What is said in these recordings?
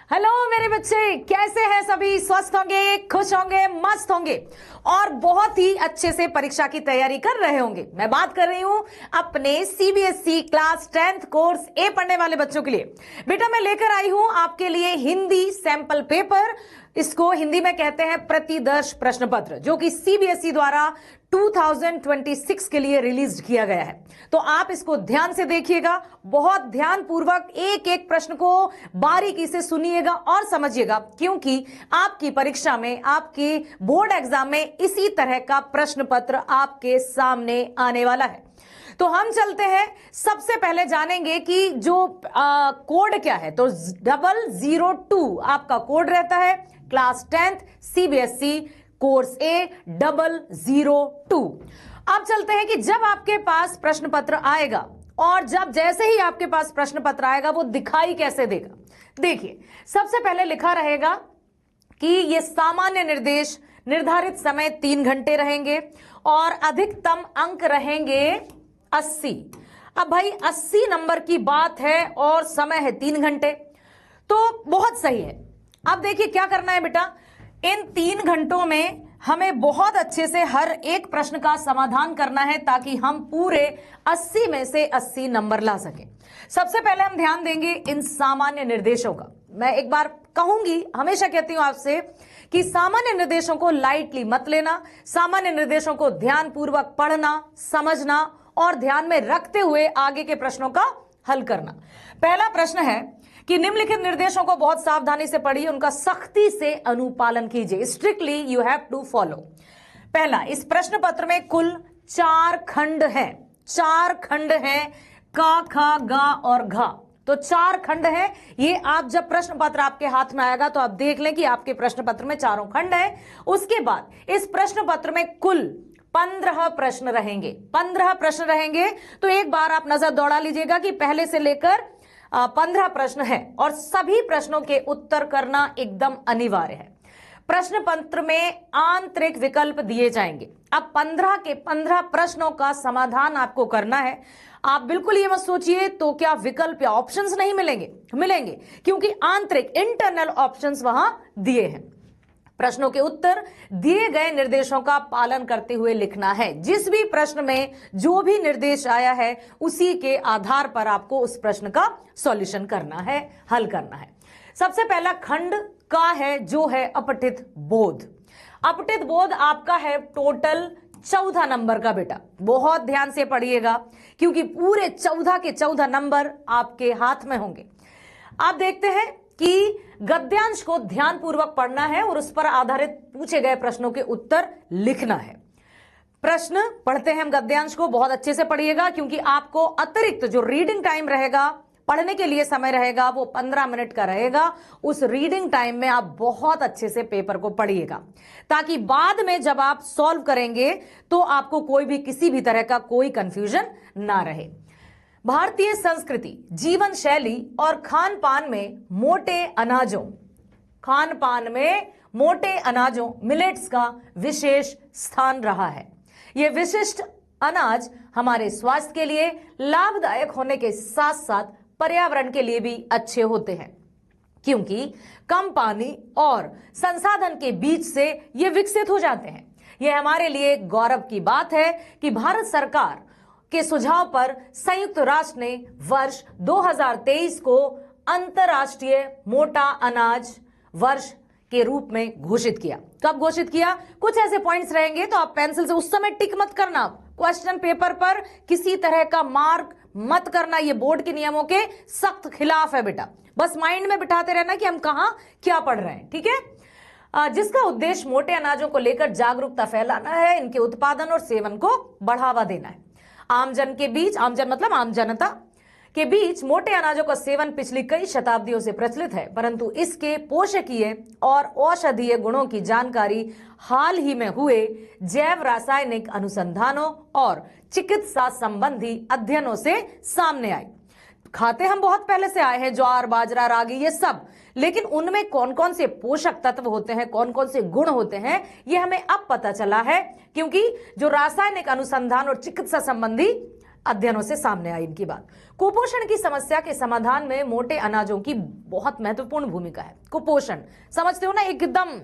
Hello मेरे बच्चे, कैसे हैं सभी? स्वस्थ होंगे, खुश होंगे, मस्त होंगे और बहुत ही अच्छे से परीक्षा की तैयारी कर रहे होंगे। मैं बात कर रही हूं अपने सीबीएसई क्लास 10th कोर्स ए पढ़ने वाले बच्चों के लिए। बेटा मैं लेकर आई हूं आपके लिए हिंदी सैंपल पेपर। इसको हिंदी में कहते हैं प्रतिदर्श प्रश्न पत्र, जो कि सीबीएसई द्वारा 2026 के लिए रिलीज किया गया है। तो आप इसको ध्यान से देखिएगा, बहुत ध्यान पूर्वक एक एक प्रश्न को बारीकी से सुनिएगा और समझिएगा, क्योंकि आपकी परीक्षा में, आपके बोर्ड एग्जाम में इसी तरह का प्रश्न पत्र आपके सामने आने वाला है। तो हम चलते हैं, सबसे पहले जानेंगे कि जो कोड क्या है। तो 002 आपका कोड रहता है, क्लास 10th सीबीएसई कोर्स ए 002। अब चलते हैं कि जब आपके पास प्रश्न पत्र आएगा और जैसे ही आपके पास प्रश्न पत्र आएगा वो दिखाई कैसे देगा। देखिए, सबसे पहले लिखा रहेगा कि ये सामान्य निर्देश, निर्धारित समय 3 घंटे रहेंगे और अधिकतम अंक रहेंगे 80। अब भाई 80 नंबर की बात है और समय है 3 घंटे, तो बहुत सही है। अब देखिए क्या करना है बेटा, इन 3 घंटों में हमें बहुत अच्छे से हर एक प्रश्न का समाधान करना है ताकि हम पूरे 80 में से 80 नंबर ला सकें। सबसे पहले हम ध्यान देंगे इन सामान्य निर्देशों का। मैं एक बार कहूंगी, हमेशा कहती हूं आपसे कि सामान्य निर्देशों को लाइटली मत लेना। सामान्य निर्देशों को ध्यानपूर्वक पढ़ना, समझना और ध्यान में रखते हुए आगे के प्रश्नों का हल करना। पहला प्रश्न है कि निम्नलिखित निर्देशों को बहुत सावधानी से पढ़िए, उनका सख्ती से अनुपालन कीजिए। Strictly you have to follow. पहला, इस प्रश्न पत्र में कुल 4 खंड हैं। 4 खंड हैं, का, खा, गा और घा। तो 4 खंड हैं। ये आप जब प्रश्न पत्र आपके हाथ में आएगा तो आप देख लें कि आपके प्रश्न पत्र में 4 खंड है। उसके बाद इस प्रश्न पत्र में कुल 15 प्रश्न रहेंगे। 15 प्रश्न रहेंगे। तो एक बार आप नजर दौड़ा लीजिएगा कि पहले से लेकर 15 प्रश्न है और सभी प्रश्नों के उत्तर करना एकदम अनिवार्य है। प्रश्न पत्र में आंतरिक विकल्प दिए जाएंगे। अब 15 के 15 प्रश्नों का समाधान आपको करना है। आप बिल्कुल ये मत सोचिए तो क्या विकल्प या ऑप्शंस नहीं मिलेंगे, मिलेंगे, क्योंकि आंतरिक इंटरनल ऑप्शंस वहां दिए हैं। प्रश्नों के उत्तर दिए गए निर्देशों का पालन करते हुए लिखना है। जिस भी प्रश्न में जो भी निर्देश आया है उसी के आधार पर आपको उस प्रश्न का सॉल्यूशन करना है, हल करना है। सबसे पहला खंड का है जो है अपठित बोध। अपठित बोध आपका है टोटल 14 नंबर का। बेटा बहुत ध्यान से पढ़िएगा क्योंकि पूरे 14 के 14 नंबर आपके हाथ में होंगे। आप देखते हैं कि गद्यांश को ध्यानपूर्वक पढ़ना है और उस पर आधारित पूछे गए प्रश्नों के उत्तर लिखना है। प्रश्न पढ़ते हैं हम गद्यांश को, बहुत अच्छे से पढ़िएगा क्योंकि आपको अतिरिक्त जो रीडिंग टाइम रहेगा, पढ़ने के लिए समय रहेगा, वो 15 मिनट का रहेगा। उस रीडिंग टाइम में आप बहुत अच्छे से पेपर को पढ़िएगा ताकि बाद में जब आप सॉल्व करेंगे तो आपको कोई भी किसी भी तरह का कोई कंफ्यूजन ना रहे। भारतीय संस्कृति, जीवन शैली और खान पान में मोटे अनाजों मिलेट्स का विशेष स्थान रहा है। ये विशिष्ट अनाज हमारे स्वास्थ्य के लिए लाभदायक होने के साथ साथ पर्यावरण के लिए भी अच्छे होते हैं, क्योंकि कम पानी और संसाधन के बीच से ये विकसित हो जाते हैं। यह हमारे लिए गौरव की बात है कि भारत सरकार के सुझाव पर संयुक्त राष्ट्र ने वर्ष 2023 को अंतर्राष्ट्रीय मोटा अनाज वर्ष के रूप में घोषित किया। कब घोषित किया? कुछ ऐसे पॉइंट्स रहेंगे तो आप पेंसिल से उस समय टिक मत करना, क्वेश्चन पेपर पर किसी तरह का मार्क मत करना। ये बोर्ड के नियमों के सख्त खिलाफ है बेटा। बस माइंड में बिठाते रहना कि हम कहां क्या पढ़ रहे हैं, ठीक है। जिसका उद्देश्य मोटे अनाजों को लेकर जागरूकता फैलाना है, इनके उत्पादन और सेवन को बढ़ावा देना है। आमजन के बीच, आमजन मतलब आम जनता के बीच मोटे अनाजों का सेवन पिछली कई शताब्दियों से प्रचलित है, परंतु इसके पोषकीय और औषधीय गुणों की जानकारी हाल ही में हुए जैव रासायनिक अनुसंधानों और चिकित्सा संबंधी अध्ययनों से सामने आई। खाते हम बहुत पहले से आए हैं, ज्वार, बाजरा, रागी, ये सब, लेकिन उनमें कौन कौन से पोषक तत्व होते हैं, कौन कौन से गुण होते हैं, ये हमें अब पता चला है, क्योंकि जो रासायनिक अनुसंधान और चिकित्सा संबंधी अध्ययनों से सामने आई इनकी बात। कुपोषण की समस्या के समाधान में मोटे अनाजों की बहुत महत्वपूर्ण भूमिका है। कुपोषण समझते हो ना, एकदम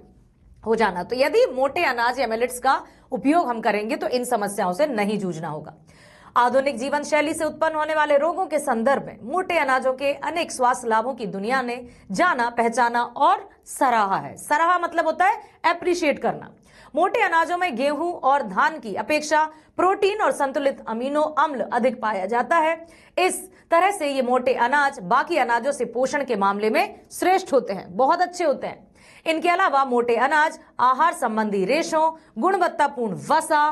हो जाना। तो यदि मोटे अनाज या मिलेट्स का उपयोग हम करेंगे तो इन समस्याओं से नहीं जूझना होगा। आधुनिक जीवन शैली से उत्पन्न होने वाले रोगों के संदर्भ में मोटे अनाजों के अनेक स्वास्थ्य लाभों की दुनिया ने जाना, पहचाना और सराहा है। सराहा मतलब होता है एप्रिशिएट करना। मोटे अनाजों में गेहूं और धान की अपेक्षा प्रोटीन और संतुलित अमीनो अम्ल अधिक पाया जाता है। इस तरह से ये मोटे अनाज बाकी अनाजों से पोषण के मामले में श्रेष्ठ होते हैं, बहुत अच्छे होते हैं। इनके अलावा मोटे अनाज आहार संबंधी रेशों, गुणवत्तापूर्ण वसा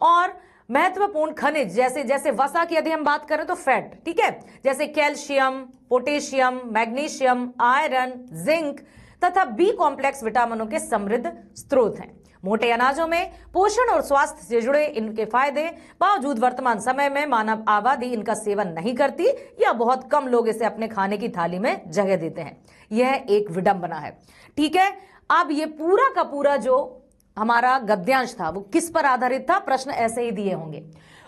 और महत्वपूर्ण खनिज जैसे जैसे वसा की यदि हम बात करें तो फैट, ठीक है, जैसे calcium, potassium, magnesium, iron, zinc तथा बी कॉम्प्लेक्स विटामिनों के समृद्ध स्रोत हैं। मोटे अनाजों में पोषण और स्वास्थ्य से जुड़े इनके फायदे बावजूद वर्तमान समय में मानव आबादी इनका सेवन नहीं करती या बहुत कम लोग इसे अपने खाने की थाली में जगह देते हैं। यह एक विडंबना है, ठीक है। अब ये पूरा का पूरा जो हमारा गद्यांश था वो किस पर आधारित था? प्रश्न ऐसे ही दिए होंगे।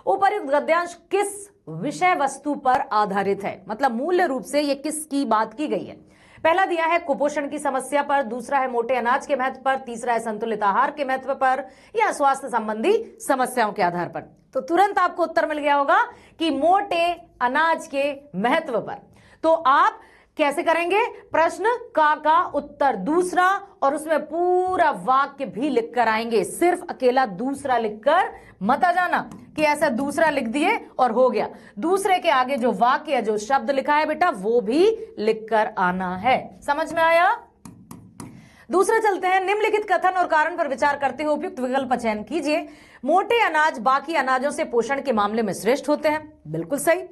उपर्युक्त गद्यांश किस विषय वस्तु पर आधारित है, मतलब मूल्य रूप से ये किसकी बात की गई है? पहला दिया है कुपोषण की समस्या पर, दूसरा है मोटे अनाज के महत्व पर, तीसरा है संतुलित आहार के महत्व पर या स्वास्थ्य संबंधी समस्याओं के आधार पर। तो तुरंत आपको उत्तर मिल गया होगा कि मोटे अनाज के महत्व पर। तो आप कैसे करेंगे? प्रश्न का उत्तर दूसरा और उसमें पूरा वाक्य भी लिखकर आएंगे। सिर्फ अकेला दूसरा लिखकर मत आ जाना कि ऐसा दूसरा लिख दिए और हो गया। दूसरे के आगे जो वाक्य जो शब्द लिखा है बेटा वो भी लिखकर आना है। समझ में आया? दूसरा चलते हैं। निम्नलिखित कथन और कारण पर विचार करते हुए उपयुक्त विकल्प का चयन कीजिए। मोटे अनाज बाकी अनाजों से पोषण के मामले में श्रेष्ठ होते हैं, बिल्कुल सही।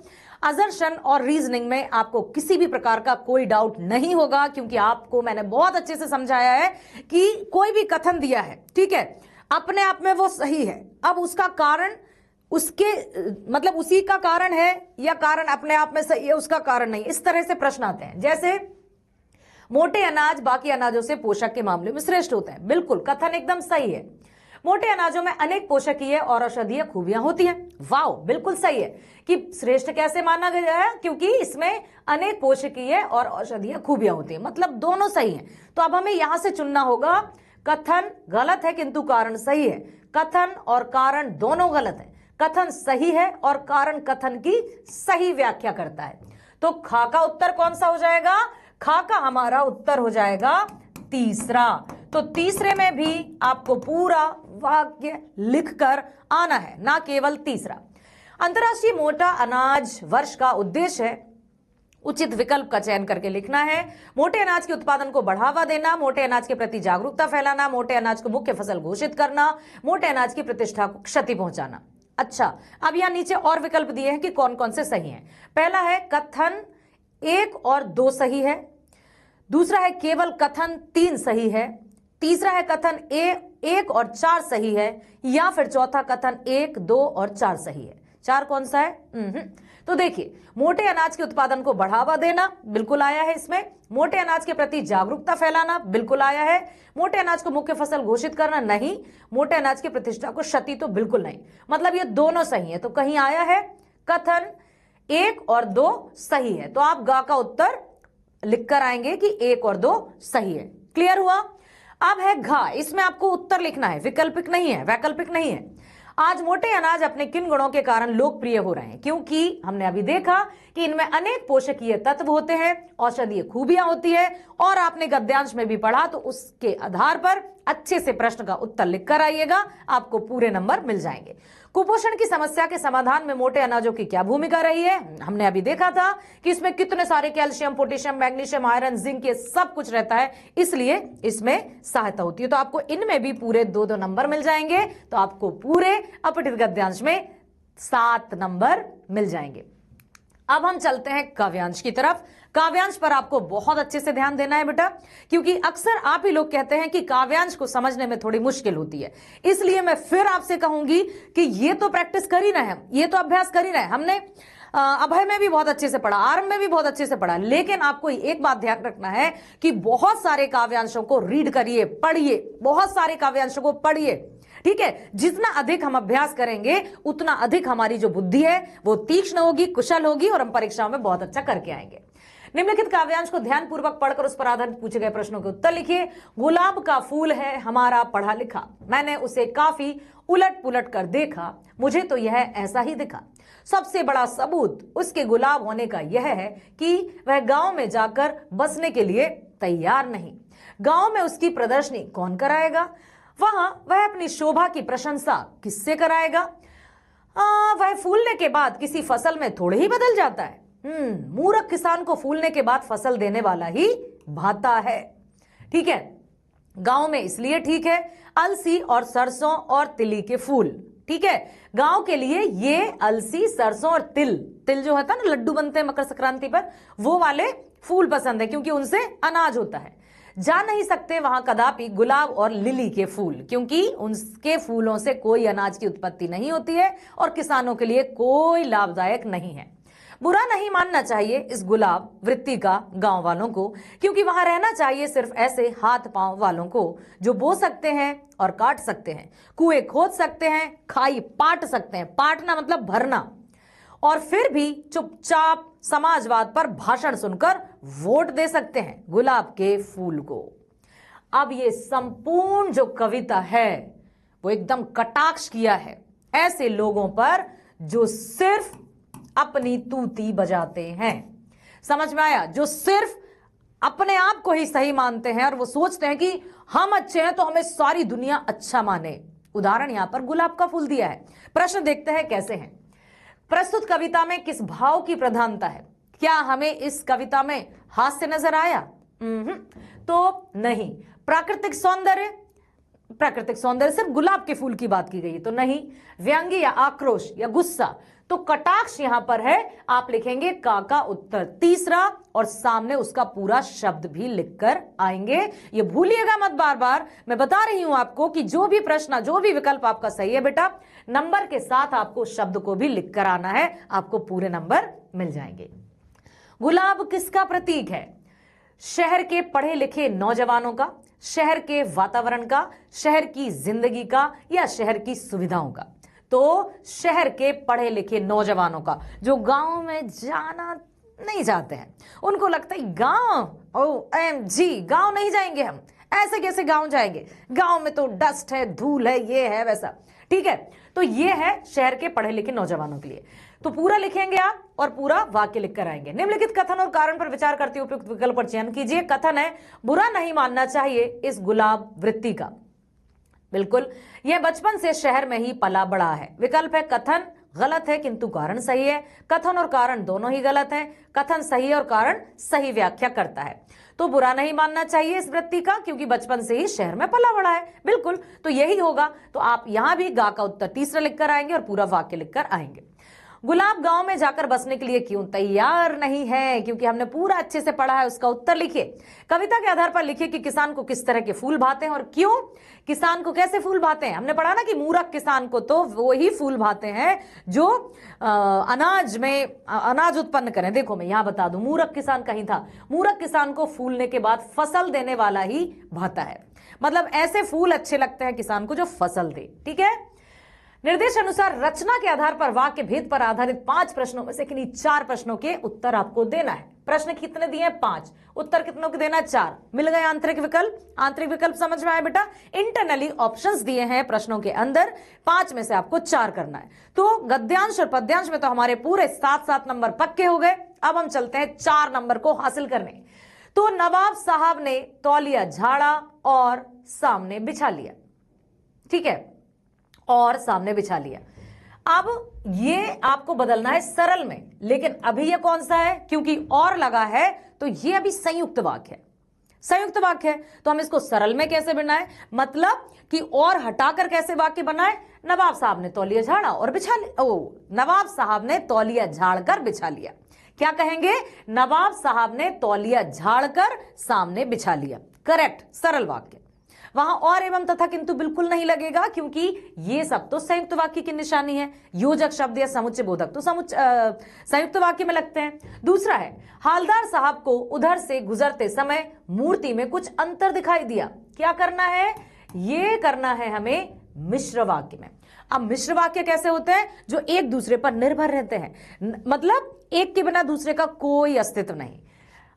असर्शन और रीजनिंग में आपको किसी भी प्रकार का कोई डाउट नहीं होगा क्योंकि आपको मैंने बहुत अच्छे से समझाया है कि कोई भी कथन दिया है, ठीक है, अपने आप में वो सही है। अब उसका कारण उसके मतलब उसी का कारण है या कारण अपने आप में सही है उसका कारण नहीं, इस तरह से प्रश्न आते हैं। जैसे मोटे अनाज बाकी अनाजों से पोषक के मामले में श्रेष्ठ होते हैं, बिल्कुल कथन एकदम सही है। मोटे अनाजों में अनेक पोषकीय और औषधीय खूबियां होती हैं, वाओ बिल्कुल सही है। कि श्रेष्ठ कैसे माना गया है? क्योंकि इसमें अनेक पोषकीय और औषधीय खूबियां होती हैं, मतलब दोनों सही हैं। तो अब हमें यहां से चुनना होगा। कथन गलत है किंतु कारण सही है। कथन और कारण दोनों गलत है। कथन सही है और कारण कथन की सही व्याख्या करता है। तो खा का उत्तर कौन सा हो जाएगा? खा का हमारा उत्तर हो जाएगा तीसरा। तो तीसरे में भी आपको पूरा वाक्य लिखकर आना है, ना केवल तीसरा। अंतर्राष्ट्रीय मोटा अनाज वर्ष का उद्देश्य है उचित विकल्प का चयन करके लिखना है। मोटे अनाज के उत्पादन को बढ़ावा देना, मोटे अनाज के प्रति जागरूकता फैलाना, मोटे अनाज को मुख्य फसल घोषित करना, मोटे अनाज की प्रतिष्ठा को क्षति पहुंचाना। अच्छा, अब यहां नीचे और विकल्प दिए हैं कि कौन कौन से सही हैं। पहला है कथन 1 और 2 सही है। दूसरा है केवल कथन 3 सही है। तीसरा है कथन 1 और 4 सही है। या फिर चौथा कथन 1, 2 और 4 सही है। 4 कौन सा है? तो देखिए, मोटे अनाज के उत्पादन को बढ़ावा देना बिल्कुल आया है इसमें। मोटे अनाज के प्रति जागरूकता फैलाना बिल्कुल आया है। मोटे अनाज को मुख्य फसल घोषित करना नहीं। मोटे अनाज की प्रतिष्ठा को क्षति तो बिल्कुल नहीं, मतलब ये दोनों सही है। तो कहीं आया है कथन 1 और 2 सही है। तो आप गा का उत्तर लिखकर आएंगे कि 1 और 2 सही है। क्लियर हुआ? अब है घा, इसमें आपको उत्तर लिखना है, विकल्पिक नहीं है, वैकल्पिक नहीं है। आज मोटे अनाज अपने किन गुणों के कारण लोकप्रिय हो रहे हैं? क्योंकि हमने अभी देखा कि इनमें अनेक पोषकीय तत्व होते हैं, औषधीय खूबियां होती है, और आपने गद्यांश में भी पढ़ा, तो उसके आधार पर अच्छे से प्रश्न का उत्तर लिखकर आइएगा, आपको पूरे नंबर मिल जाएंगे। कुपोषण की समस्या के समाधान में मोटे अनाजों की क्या भूमिका रही है? हमने अभी देखा था कि इसमें कितने सारे calcium, potassium, magnesium, iron, zinc, ये सब कुछ रहता है, इसलिए इसमें सहायता होती है। तो आपको इनमें भी पूरे 2-2 नंबर मिल जाएंगे। तो आपको पूरे अपठित गद्यांश में 7 नंबर मिल जाएंगे। अब हम चलते हैं काव्यांश की तरफ। काव्यांश पर आपको बहुत अच्छे से ध्यान देना है बेटा, क्योंकि अक्सर आप ही लोग कहते हैं कि काव्यांश को समझने में थोड़ी मुश्किल होती है। इसलिए मैं फिर आपसे कहूंगी कि ये तो प्रैक्टिस कर ही रहे हैं, ये तो अभ्यास कर ही रहे हैं। हमने अभय में भी बहुत अच्छे से पढ़ा, आरंभ में भी बहुत अच्छे से पढ़ा, लेकिन आपको एक बात ध्यान रखना है कि बहुत सारे काव्यांशों को रीड करिए, पढ़िए, बहुत सारे काव्यांशों को पढ़िए, ठीक है, जितना अधिक हम अभ्यास करेंगे उतना अधिक हमारी जो बुद्धि है वो तीक्ष्ण होगी, कुशल होगी और हम परीक्षाओं में बहुत अच्छा करके आएंगे। निम्नलिखित काव्यांश को ध्यानपूर्वक पढ़कर उस पर आधारित पूछे गए प्रश्नों के उत्तर लिखिए। गुलाब का फूल है हमारा पढ़ा लिखा, मैंने उसे काफी उलट पुलट कर देखा, मुझे तो यह ऐसा ही दिखा। सबसे बड़ा सबूत उसके गुलाब होने का यह है कि वह गांव में जाकर बसने के लिए तैयार नहीं। गांव में उसकी प्रदर्शनी कौन कराएगा? वहां वह अपनी शोभा की प्रशंसा किससे कराएगा? वह फूलने के बाद किसी फसल में थोड़े ही बदल जाता है। मूर्ख किसान को फूलने के बाद फसल देने वाला ही भाता है। ठीक है, गांव में इसलिए ठीक है, अलसी और सरसों और तिली के फूल। ठीक है, गांव के लिए ये अलसी, सरसों और तिल जो होता है ना, लड्डू बनते हैं मकर संक्रांति पर, वो वाले फूल पसंद है क्योंकि उनसे अनाज होता है। जा नहीं सकते वहां कदापि गुलाब और लिली के फूल, क्योंकि उनके फूलों से कोई अनाज की उत्पत्ति नहीं होती है और किसानों के लिए कोई लाभदायक नहीं है। बुरा नहीं मानना चाहिए इस गुलाब वृत्ति का गांव वालों को, क्योंकि वहां रहना चाहिए सिर्फ ऐसे हाथ पांव वालों को जो बो सकते हैं और काट सकते हैं, कुएं खोद सकते हैं, खाई पाट सकते हैं, पाटना मतलब भरना, और फिर भी चुपचाप समाजवाद पर भाषण सुनकर वोट दे सकते हैं गुलाब के फूल को। अब ये संपूर्ण जो कविता है वो एकदम कटाक्ष किया है ऐसे लोगों पर जो सिर्फ अपनी तूती बजाते हैं। समझ में आया? जो सिर्फ अपने आप को ही सही मानते हैं और वो सोचते हैं कि हम अच्छे हैं तो हमें सारी दुनिया अच्छा माने। उदाहरण यहां पर गुलाब का फूल दिया है। प्रश्न देखते हैं कैसे हैं। प्रस्तुत कविता में किस भाव की प्रधानता है? क्या हमें इस कविता में हास्य नजर आया? तो नहीं। प्राकृतिक सौंदर्य सिर्फ गुलाब के फूल की बात की गई है तो नहीं। व्यंग्य या आक्रोश या गुस्सा, तो कटाक्ष यहां पर है। आप लिखेंगे का उत्तर तीसरा और सामने उसका पूरा शब्द भी लिखकर आएंगे। ये भूलिएगा मत, बार बार मैं बता रही हूं आपको कि जो भी प्रश्न, जो भी विकल्प आपका सही है बेटा, नंबर के साथ आपको शब्द को भी लिखकर आना है, आपको पूरे नंबर मिल जाएंगे। गुलाब किसका प्रतीक है? शहर के पढ़े लिखे नौजवानों का, शहर के वातावरण का, शहर की जिंदगी का, या शहर की सुविधाओं का? तो शहर के पढ़े लिखे नौजवानों का, जो गांव में जाना नहीं चाहते हैं। उनको लगता है गांव, OMG, गांव नहीं जाएंगे हम, ऐसे कैसे गांव जाएंगे, गांव में तो डस्ट है, धूल है, ये है वैसा। ठीक है, तो ये है शहर के पढ़े लिखे नौजवानों के लिए। तो पूरा लिखेंगे आप और पूरा वाक्य लिखकर आएंगे। निम्नलिखित कथन और कारण पर विचार करते हुए उपयुक्त विकल्प पर चयन कीजिए। कथन है, बुरा नहीं मानना चाहिए इस गुलाब वृत्ति का। बिल्कुल, यह बचपन से शहर में ही पला बड़ा है। विकल्प है कथन गलत है किंतु कारण सही है। कथन और कारण दोनों ही गलत हैं। कथन सही है और कारण सही व्याख्या करता है। तो बुरा नहीं मानना चाहिए इस वृत्ति का क्योंकि बचपन से ही शहर में पला बड़ा है। बिल्कुल, तो यही होगा। तो आप यहां भी गा का उत्तर तीसरा लिखकर आएंगे और पूरा वाक्य लिखकर आएंगे। गुलाब गांव में जाकर बसने के लिए क्यों तैयार नहीं है? क्योंकि हमने पूरा अच्छे से पढ़ा है, उसका उत्तर लिखिए। कविता के आधार पर लिखिए कि किसान को किस तरह के फूल भाते हैं और क्यों। किसान को कैसे फूल भाते हैं? हमने पढ़ा ना कि मूर्ख किसान को तो वो ही फूल भाते हैं जो अनाज उत्पन्न करें। देखो मैं यहां बता दूं, मूर्ख किसान कहीं था। मूर्ख किसान को फूलने के बाद फसल देने वाला ही भाता है। मतलब ऐसे फूल अच्छे लगते हैं किसान को जो फसल दे। ठीक है, निर्देश अनुसार रचना के आधार पर वाक्य भेद पर आधारित 5 प्रश्नों में से किन्हीं 4 प्रश्नों के उत्तर आपको देना है। प्रश्न कितने दिए हैं? 5। उत्तर कितनों के देना? 4। मिल गए आंतरिक विकल्प। आंतरिक विकल्प समझ में आए बेटा? इंटरनली ऑप्शंस दिए हैं प्रश्नों के अंदर, 5 में से आपको 4 करना है। तो गद्यांश और पद्यांश में तो हमारे पूरे 7-7 नंबर पक्के हो गए। अब हम चलते हैं 4 नंबर को हासिल करने। तो नवाब साहब ने तौलिया झाड़ा और सामने बिछा लिया। ठीक है, और सामने बिछा लिया। अब ये आपको बदलना है सरल में, लेकिन अभी ये कौन सा है? क्योंकि और लगा है तो ये अभी संयुक्त वाक्य है। संयुक्त वाक्य है तो हम इसको सरल में कैसे बनाए? मतलब कि और हटाकर कैसे वाक्य बनाए? नवाब साहब ने तौलिया झाड़ा और बिछा लिया। नवाब साहब ने तौलिया झाड़कर बिछा लिया। क्या कहेंगे? नवाब साहब ने तौलिया झाड़कर सामने बिछा लिया। करेक्ट, सरल वाक्य। वहां और एवं तथा किंतु बिल्कुल नहीं लगेगा क्योंकि ये सब तो संयुक्त वाक्य की निशानी है। योजक शब्द या समुच्चय बोधक तो संयुक्त वाक्य में लगते हैं। दूसरा है, हालदार साहब को उधर से गुजरते समय मूर्ति में कुछ अंतर दिखाई दिया। क्या करना है? ये करना है हमें मिश्र वाक्य में। अब मिश्र वाक्य कैसे होते हैं? जो एक दूसरे पर निर्भर रहते हैं, मतलब एक के बिना दूसरे का कोई अस्तित्व नहीं।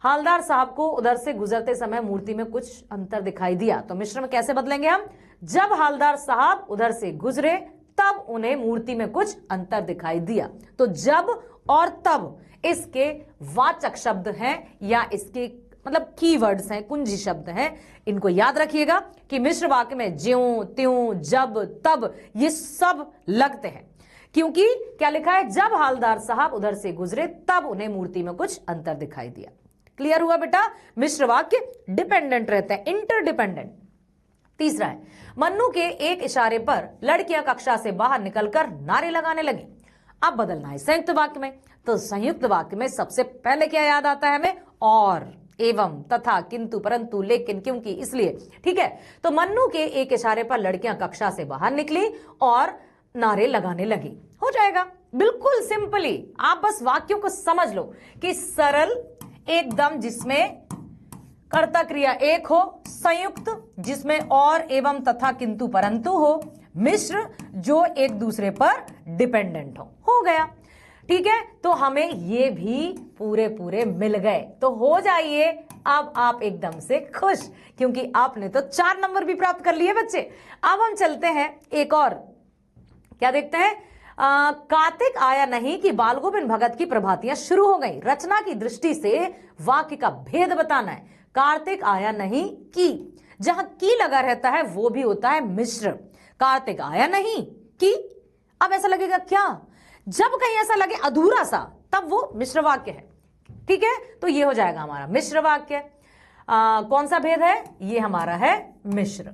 हवलदार साहब को उधर से गुजरते समय मूर्ति में कुछ अंतर दिखाई दिया, तो मिश्र में कैसे बदलेंगे हम? जब हवलदार साहब उधर से गुजरे तब उन्हें मूर्ति में कुछ अंतर दिखाई दिया। तो जब और तब इसके वाचक शब्द हैं या इसके मतलब कीवर्ड्स हैं, कुंजी शब्द हैं। इनको याद रखिएगा कि मिश्र वाक्य में ज्यों त्यों जब तब ये सब लगते हैं, क्योंकि क्या लिखा है? जब हवलदार साहब उधर से गुजरे तब उन्हें मूर्ति में कुछ अंतर दिखाई दिया। क्लियर हुआ बेटा? मिश्र वाक्य डिपेंडेंट रहते हैं, इंटरडिपेंडेंट। तीसरा है, मन्नू के एक इशारे पर लड़कियां कक्षा से बाहर निकलकर नारे लगाने लगी। अब बदलना है संयुक्त वाक्य में। तो संयुक्त वाक्य में सबसे पहले क्या याद आता है हमें? और, एवं, तथा, किंतु, परंतु, लेकिन, क्योंकि, इसलिए। ठीक है, तो मन्नू के एक इशारे पर लड़कियां कक्षा से बाहर निकली और नारे लगाने लगी। हो जाएगा बिल्कुल सिंपली। आप बस वाक्यों को समझ लो कि सरल एकदम, जिसमें कर्ता क्रिया एक हो, संयुक्त जिसमें और, एवं, तथा, किंतु, परंतु हो, मिश्र जो एक दूसरे पर डिपेंडेंट हो गया। ठीक है, तो हमें ये भी पूरे पूरे मिल गए। तो हो जाइए अब आप एकदम से खुश, क्योंकि आपने तो 4 नंबर भी प्राप्त कर लिए बच्चे। अब हम चलते हैं एक और, क्या देखते हैं? कार्तिक आया नहीं कि बाल गोविंद भगत की प्रभातियां शुरू हो गई। रचना की दृष्टि से वाक्य का भेद बताना है। कार्तिक आया नहीं कि, जहां की लगा रहता है वो भी होता है मिश्र। कार्तिक आया नहीं कि, अब ऐसा लगेगा क्या? जब कहीं ऐसा लगे अधूरा सा, तब वो मिश्र वाक्य है। ठीक है, तो ये हो जाएगा हमारा मिश्र वाक्य। कौन सा भेद है? ये हमारा है मिश्र।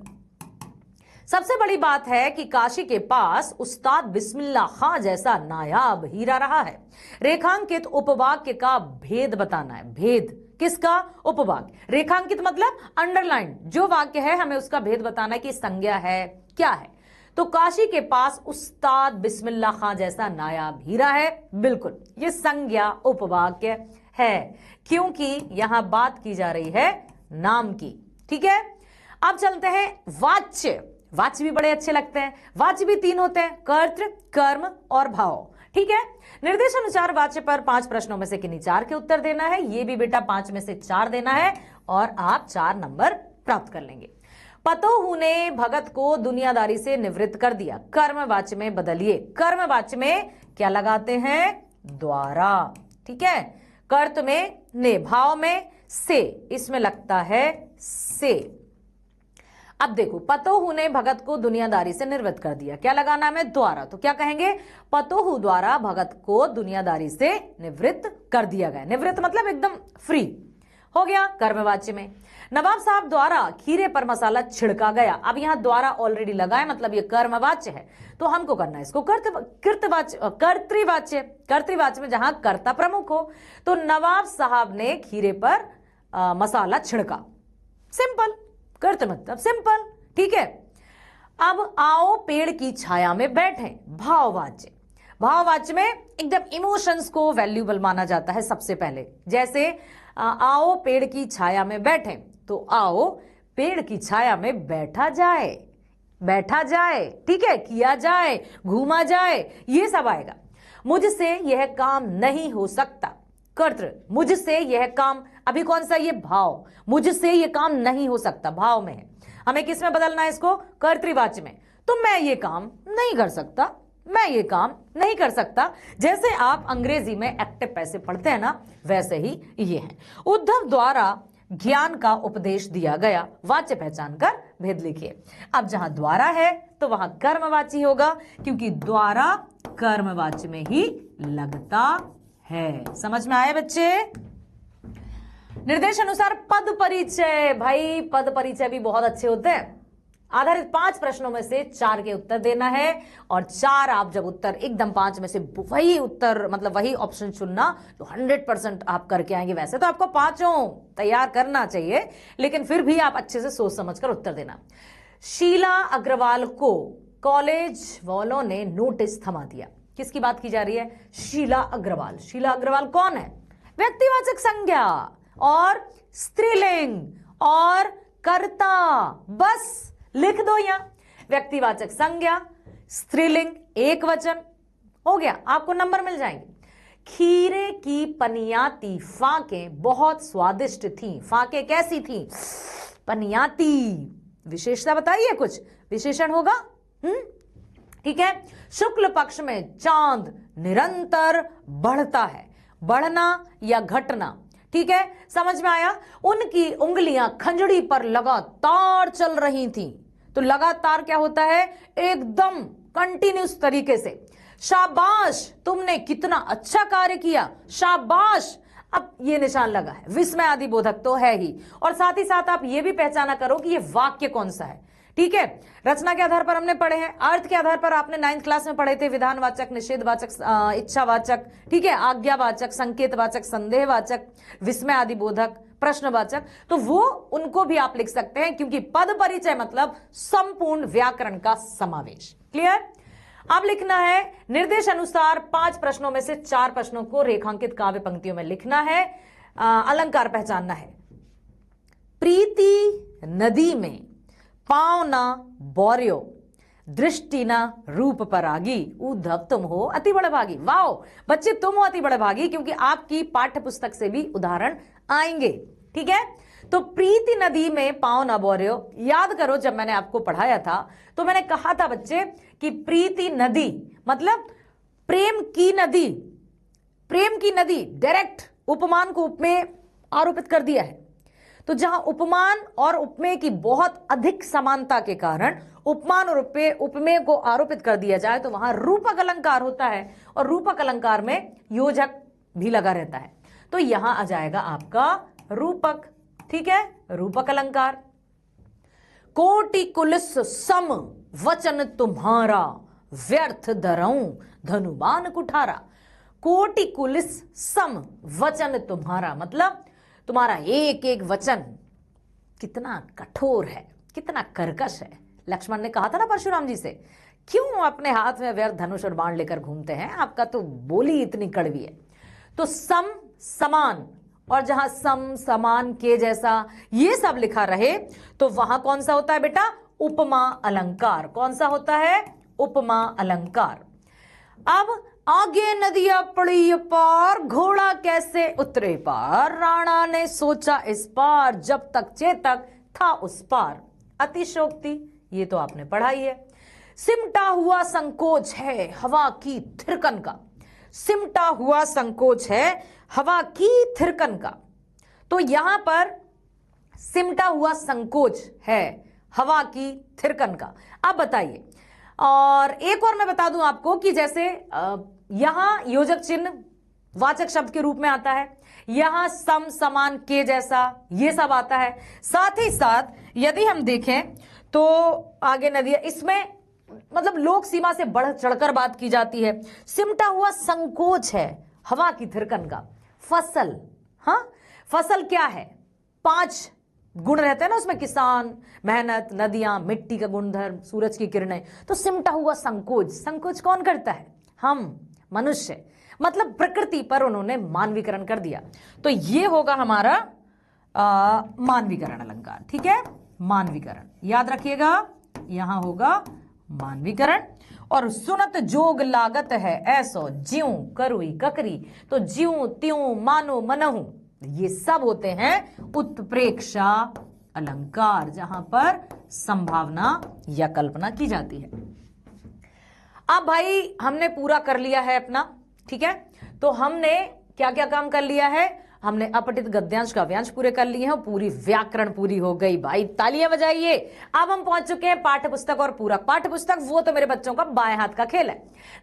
सबसे बड़ी बात है कि काशी के पास उस्ताद बिस्मिल्लाह खां जैसा नायाब हीरा रहा है। रेखांकित उपवाक्य का भेद बताना है। भेद किसका? उपवाक्य। रेखांकित मतलब अंडरलाइन, जो वाक्य है हमें उसका भेद बताना है कि संज्ञा है क्या है। तो काशी के पास उस्ताद बिस्मिल्लाह खां जैसा नायाब हीरा है, बिल्कुल ये संज्ञा उपवाक्य है, क्योंकि यहां बात की जा रही है नाम की। ठीक है, अब चलते हैं वाच्य। वाच्य भी बड़े अच्छे लगते हैं। वाच्य भी 3 होते हैं, कर्तृ, कर्म और भाव। ठीक है, निर्देशानुसार वाच्य पर 5 प्रश्नों में से किन्हीं 4 के उत्तर देना है। ये भी बेटा 5 में से 4 देना है और आप 4 नंबर प्राप्त कर लेंगे। पतोहू ने भगत को दुनियादारी से निवृत्त कर दिया। कर्मवाच्य में बदलिए। कर्मवाच्य में क्या लगाते हैं? द्वारा। ठीक है, कर्त में ने, भाव में से, इसमें लगता है से। अब देखो, पतोहू ने भगत को दुनियादारी से निवृत्त कर दिया, क्या लगाना है हमें? द्वारा। तो क्या कहेंगे? पतोहू द्वारा भगत को दुनियादारी से निवृत्त कर दिया गया। निवृत्त मतलब एकदम फ्री हो गया कर्मवाच्य में। नवाब साहब द्वारा खीरे पर मसाला छिड़का गया। अब यहां द्वारा ऑलरेडी लगा है, मतलब ये कर्मवाच्य है, तो हमको करना है इसको कर्तृवाच्य। कर्तृवाच्य में जहां कर्ता प्रमुख हो, तो नवाब साहब ने खीरे पर मसाला छिड़का। सिंपल, कर्त मतलब सिंपल। ठीक है, अब आओ पेड़ की छाया में बैठे। भाववाच्य। भाववाच्य में एकदम इमोशंस को वैल्यूबल माना जाता है सबसे पहले। जैसे आओ पेड़ की छाया में बैठे, तो आओ पेड़ की छाया में बैठा जाए, बैठा जाए। ठीक है, किया जाए, घूमा जाए, ये सब आएगा। मुझसे यह काम नहीं हो सकता। कर्तृ, मुझसे यह काम, अभी कौन सा? ये भाव। मुझसे यह काम नहीं हो सकता, भाव में है। हमें किस में बदलना है इसको? कर्तृवाच्य में। तो मैं ये काम नहीं कर सकता, मैं ये काम नहीं कर सकता। जैसे आप अंग्रेजी में एक्टिव पैसे पढ़ते हैं ना, वैसे ही ये है। उद्धव द्वारा ज्ञान का उपदेश दिया गया। वाच्य पहचान कर भेद लिखिए। अब जहां द्वारा है तो वहां कर्मवाची होगा, क्योंकि द्वारा कर्मवाच्य में ही लगता है। समझ में आए बच्चे? निर्देश अनुसार पद परिचय। भाई पद परिचय भी बहुत अच्छे होते हैं। आधारित 5 प्रश्नों में से 4 के उत्तर देना है, और 4 आप जब उत्तर एकदम 5 में से वही उत्तर मतलब वही ऑप्शन चुनना, तो 100% आप करके आएंगे। वैसे तो आपको 5 तैयार करना चाहिए, लेकिन फिर भी आप अच्छे से सोच समझकर उत्तर देना। शीला अग्रवाल को कॉलेज वालों ने नोटिस थमा दिया। किसकी बात की जा रही है? शीला अग्रवाल। शीला अग्रवाल कौन है? व्यक्तिवाचक संज्ञा और स्त्रीलिंग और कर्ता, बस लिख दो। यहां व्यक्तिवाचक संज्ञा, स्त्रीलिंग, एक वचन, हो गया, आपको नंबर मिल जाएंगे। खीरे की पनियाती फाकें बहुत स्वादिष्ट थी। फाकें कैसी थी? पनियाती। विशेषता बताइए, कुछ विशेषण होगा। ठीक है। शुक्ल पक्ष में चांद निरंतर बढ़ता है। बढ़ना या घटना, ठीक है, समझ में आया। उनकी उंगलियां खंजड़ी पर लगातार चल रही थीं। तो लगातार क्या होता है? एकदम कंटिन्यूस तरीके से। शाबाश, तुमने कितना अच्छा कार्य किया, शाबाश। अब ये निशान लगा है, विस्मय आदि बोधक तो है ही, और साथ ही साथ आप ये भी पहचाना करो कि ये वाक्य कौन सा है। ठीक है, रचना के आधार पर हमने पढ़े हैं, अर्थ के आधार पर आपने 9th क्लास में पढ़े थे, विधानवाचक, निषेधवाचक, इच्छावाचक, ठीक है, आज्ञावाचक, संकेतवाचक, संदेहवाचक, विस्मय आदि बोधक, प्रश्नवाचक, तो वो उनको भी आप लिख सकते हैं, क्योंकि पद परिचय मतलब संपूर्ण व्याकरण का समावेश। क्लियर? अब लिखना है निर्देश अनुसार 5 प्रश्नों में से 4 प्रश्नों को रेखांकित काव्य पंक्तियों में लिखना है। अलंकार पहचानना है। प्रीति नदी में पाँव ना बौर्यो, दृष्टि ना रूप परागी, उद्धव तुम हो अति बड़भागी। वाओ बच्चे, तुम हो अति बड़भागी, क्योंकि आपकी पाठ्य पुस्तक से भी उदाहरण आएंगे। ठीक है, तो प्रीति नदी में पाँव ना बौर्यो, याद करो जब मैंने आपको पढ़ाया था तो मैंने कहा था बच्चे कि प्रीति नदी मतलब प्रेम की नदी। प्रेम की नदी, डायरेक्ट उपमान को उपमेय आरोपित कर दिया है। तो जहां उपमान और उपमेय की बहुत अधिक समानता के कारण उपमान और उपमेय को आरोपित कर दिया जाए तो वहां रूपक अलंकार होता है, और रूपक अलंकार में योजक भी लगा रहता है। तो यहां आ जाएगा आपका रूपक। ठीक है, रूपक अलंकार। कोटि कुलिस सम वचन तुम्हारा, व्यर्थ धरऊं धनुबान कुठारा। कोटि कुलिस सम वचन तुम्हारा मतलब तुम्हारा एक एक वचन कितना कठोर है, कितना कर्कश है। लक्ष्मण ने कहा था ना परशुराम जी से, क्यों अपने हाथ में व्यर्थ धनुष और बाण लेकर घूमते हैं, आपका तो बोली इतनी कड़वी है। तो सम समान, और जहां सम समान के जैसा ये सब लिखा रहे तो वहां कौन सा होता है बेटा? उपमा अलंकार। कौन सा होता है? उपमा अलंकार। अब आगे नदियां पड़ी पार, घोड़ा कैसे उतरे पार, राणा ने सोचा इस पार, जब तक चेतक था उस पार। अतिशोक्ति, ये तो आपने पढ़ाई है। सिमटा हुआ संकोच है हवा की थिरकन का। सिमटा हुआ संकोच है हवा की थिरकन का। तो यहां पर सिमटा हुआ संकोच है हवा की थिरकन का। अब बताइए, और एक और मैं बता दूं आपको कि जैसे यहां योजक चिन्ह वाचक शब्द के रूप में आता है, यहां सम समान के जैसा ये सब आता है। साथ ही साथ यदि हम देखें तो आगे नदियां, इसमें मतलब लोक सीमा से बढ़ चढ़कर बात की जाती है। सिमटा हुआ संकोच है हवा की थिरकन का। फसल, हाँ फसल क्या है? 5 गुण रहते हैं ना उसमें, किसान, मेहनत, नदियां, मिट्टी का गुणधर्म, सूरज की किरणें। तो सिमटा हुआ संकोच, संकोच कौन करता है? हम मनुष्य, मतलब प्रकृति पर उन्होंने मानवीकरण कर दिया। तो ये होगा हमारा मानवीकरण अलंकार। ठीक है, मानवीकरण याद रखिएगा, यहां होगा मानवीकरण। और सुनत जोग लागत है ऐसो, ज्यों करुई ककरी। तो ज्यों त्यों मानो मनहु, ये सब होते हैं उत्प्रेक्षा अलंकार, जहां पर संभावना या कल्पना की जाती है। अब भाई हमने पूरा कर लिया है अपना, ठीक है, तो हमने क्या क्या काम कर लिया है? हमने अपठित गद्यांश काव्यांश पूरे कर लिए हैं, पूरी व्याकरण पूरी हो गई। भाई तालियां बजाइए। अब हम पहुंच चुके हैं पाठ्य पुस्तक और पूरक। पाठ्य पुस्तक वो तो मेरे बच्चों का बाएं हाथ का खेल है।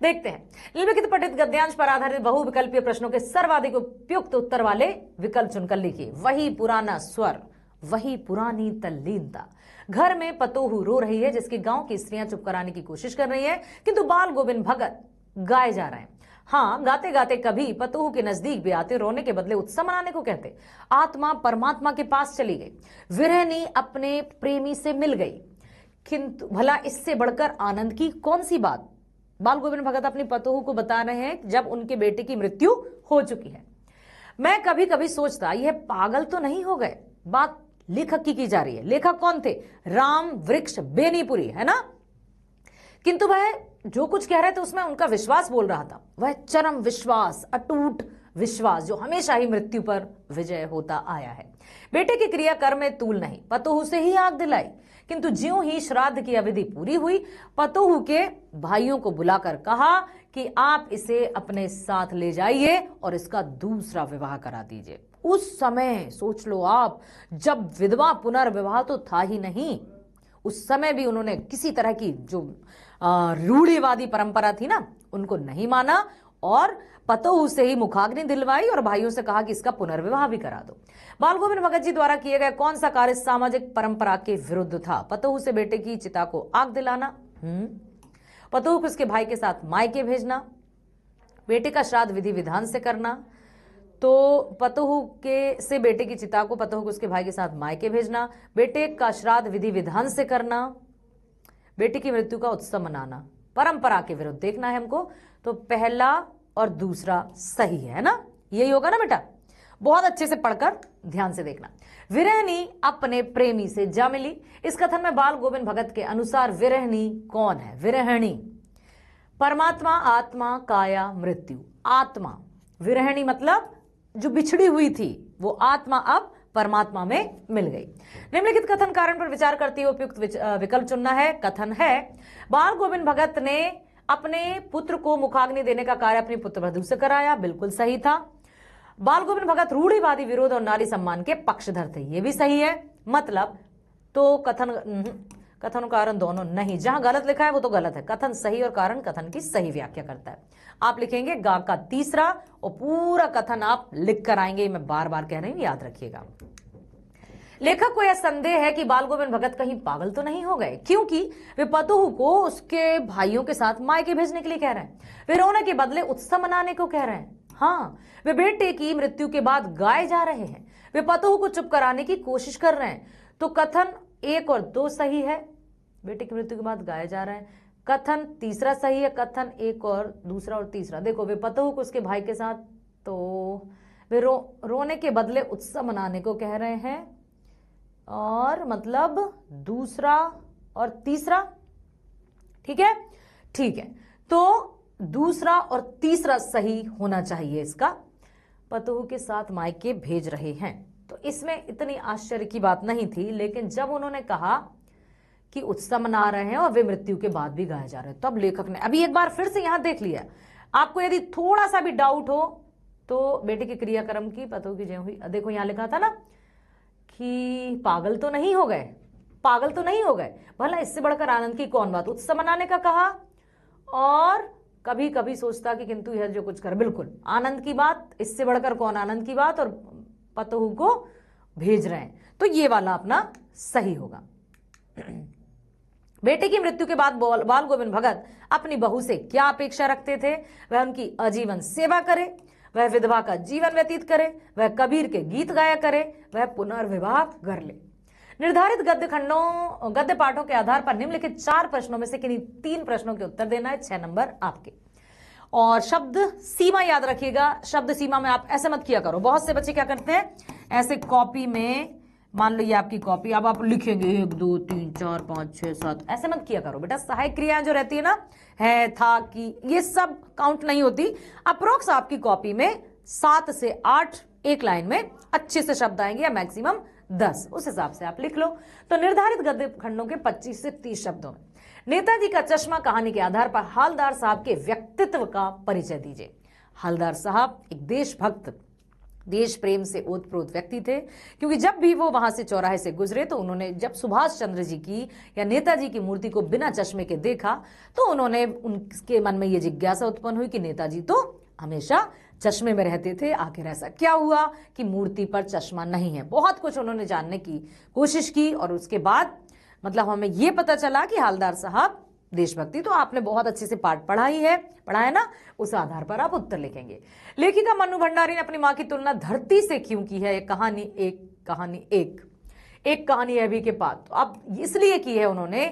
देखते हैं, निम्नलिखित पठित गद्यांश पर आधारित बहुविकल्पीय प्रश्नों के सर्वाधिक उपयुक्त उत्तर वाले विकल्प चुनकर लिखिए। वही पुराना स्वर, वही पुरानी तल्लीनता। घर में पतोहू रो रही है जिसकी गांव की स्त्रियां चुप कराने की कोशिश कर रही है, किंतु बाल गोविंद भगत गाए जा रहे हैं। हाँ, गाते गाते कभी पतोहू के नजदीक भी आते, रोने के बदले उत्सव मनाने को कहते। आत्मा परमात्मा के पास चली गई, विरहनी अपने प्रेमी से मिल गई, किंतु भला इससे बढ़कर आनंद की कौन सी बात? बाल गोविंद भगत अपनी पतोहू को बता रहे हैं जब उनके बेटे की मृत्यु हो चुकी है। मैं कभी कभी सोचता यह पागल तो नहीं हो गए। बात लेखक की जा रही है। लेखक कौन थे? राम वृक्ष बेनीपुरी, है ना? किंतु वह जो कुछ कह रहे थे उसमें उनका विश्वास बोल रहा था, वह चरम विश्वास, अटूट विश्वास जो हमेशा ही मृत्यु पर विजय होता आया है। बेटे की क्रियाकर्म में तूल नहीं, पतोहू से ही आग दिलाई, किंतु ज्यों ही श्राद्ध की अवधि पूरी हुई, पतोहू के भाइयों को बुलाकर कहा कि आप इसे अपने साथ ले जाइए और इसका दूसरा विवाह करा दीजिए। उस समय सोच लो आप, जब विधवा पुनर्विवाह तो था ही नहीं, उस समय भी उन्होंने किसी तरह की जो रूढ़िवादी परंपरा थी ना, उनको नहीं माना और पतोहू से ही मुखाग्नि दिलवाई और भाइयों से कहा कि इसका पुनर्विवाह भी करा दो। बाल गोविंद भगत जी द्वारा किए गए कौन सा कार्य सामाजिक परंपरा के विरुद्ध था? पतोहू से बेटे की चिता को आग दिलाना, पतोहू को उसके भाई के साथ मायके भेजना, बेटे का श्राद्ध विधि विधान से करना। तो पतोहू के से बेटे की चिता को पतोहू को उसके भाई के साथ मायके भेजना, बेटे का श्राद्ध विधि विधान से करना, बेटे की मृत्यु का उत्सव मनाना, परंपरा के विरुद्ध देखना है हमको। तो पहला और दूसरा सही है ना, यही होगा ना बेटा? बहुत अच्छे से पढ़कर ध्यान से देखना। विरहणी अपने प्रेमी से जा मिली। इस कथन में बाल गोविंद भगत के अनुसार विरहणी कौन है? विरहणी परमात्मा, आत्मा, काया, मृत्यु। आत्मा, विरहणी मतलब जो बिछड़ी हुई थी वो आत्मा अब परमात्मा में मिल गई। निम्नलिखित कथन कारण पर विचार करते हुए उपयुक्त विकल्प चुनना है। कथन है, बाल गोविंद भगत ने अपने पुत्र को मुखाग्नि देने का कार्य अपनी पुत्रवधू से कराया, बिल्कुल सही था। बाल गोविंद भगत रूढ़िवादी विरोध और नारी सम्मान के पक्षधर थे, ये भी सही है। मतलब तो कथन कारण दोनों नहीं, जहां गलत लिखा है वो तो गलत है। कथन सही और कारण कथन की सही व्याख्या करता है। आप लिखेंगे गा का तीसरा और पूरा कथन आप लिख कर आएंगे, मैं बार बार कह रही हूं, याद रखिएगा। लेखक को यह संदेह है कि बाल गोविंद भगत कहीं पागल तो नहीं हो गए, क्योंकि वे पतोहू को उसके भाइयों के साथ मायके भेजने के लिए कह रहे हैं, वे रोने के बदले उत्सव मनाने को कह रहे हैं। हाँ, वे बेटे की मृत्यु के बाद गाए जा रहे हैं, वे पतोहू को चुप कराने की कोशिश कर रहे हैं। तो कथन 1 और 2 सही है, बेटे की मृत्यु के बाद गाए जा रहे हैं। कथन तीसरा सही है, कथन 1 और दूसरा और तीसरा। देखो, वे पतोहू को उसके भाई के साथ, तो वे रोने के बदले उत्सव मनाने को कह रहे हैं, और मतलब दूसरा और तीसरा। ठीक है, ठीक है, तो दूसरा और तीसरा सही होना चाहिए इसका। पतोहू के साथ मायके भेज रहे हैं, तो इसमें इतनी आश्चर्य की बात नहीं थी, लेकिन जब उन्होंने कहा कि उत्सव मना रहे हैं और वे मृत्यु के बाद भी गाए जा रहे हैं, तब लेखक ने अभी एक बार फिर से यहां देख लिया। आपको यदि थोड़ा सा भी डाउट हो तो बेटे के क्रियाक्रम की पतोहू की जय हुई, देखो यहां लिखा था ना कि पागल तो नहीं हो गए, पागल तो नहीं हो गए, भला इससे बढ़कर आनंद की कौन बात। उत्सव मनाने का कहा और कभी कभी सोचता कि किंतु यह जो कुछ कर, बिल्कुल आनंद की बात, इससे बढ़कर कौन आनंद की बात, और पतोहू को भेज रहे हैं, तो ये वाला अपना सही होगा। बेटे की मृत्यु के बाद बाल गोविंद भगत अपनी बहू से क्या अपेक्षा रखते थे? वह उनकी आजीवन सेवा करे, वह विधवा का जीवन व्यतीत करे, वह कबीर के गीत गाया करे, वह पुनर्विवाह कर ले। निर्धारित गद्य पाठों के आधार पर निम्नलिखित 4 प्रश्नों में से किन्हीं 3 प्रश्नों के उत्तर देना है। 6 नंबर आपके। और शब्द सीमा याद रखिएगा। शब्द सीमा में आप ऐसे मत किया करो, बहुत से बच्चे क्या करते हैं, ऐसे कॉपी में, मान लो ये आपकी कॉपी, अब आप लिखेंगे 1 2 3 4 5 6 7, ऐसे मत किया करो बेटा। सहायक क्रियाएं जो रहती है ना, है, था, की, ये सब काउंट नहीं होती। अप्रोक्स आपकी कॉपी में 7 से 8 एक लाइन में अच्छे से शब्द आएंगे, या मैक्सिमम 10, उस हिसाब से आप लिख लो। तो निर्धारित गद्य खंडों के 25 से 30 शब्दों में नेताजी का चश्मा कहानी के आधार पर हवलदार साहब के व्यक्तित्व का परिचय दीजिए। हवलदार साहब एक देशभक्त, देश प्रेम से ओतप्रोत व्यक्ति थे, क्योंकि जब भी वो वहां से चौराहे से गुजरे तो उन्होंने जब सुभाष चंद्र जी की या नेताजी की मूर्ति को बिना चश्मे के देखा तो उन्होंने, उनके मन में ये जिज्ञासा उत्पन्न हुई कि नेताजी तो हमेशा चश्मे में रहते थे, आखिर ऐसा क्या हुआ कि मूर्ति पर चश्मा नहीं है। बहुत कुछ उन्होंने जानने की कोशिश की और उसके बाद मतलब हमें ये पता चला कि हवलदार साहब देशभक्ति, तो आपने बहुत अच्छे से पाठ पढ़ा है ना, उस आधार पर आप उत्तर लिखेंगे। लेखिका मन्नू भंडारी ने अपनी मां की तुलना धरती से क्यों की है? एक कहानी अभी के पास, तो अब इसलिए की है उन्होंने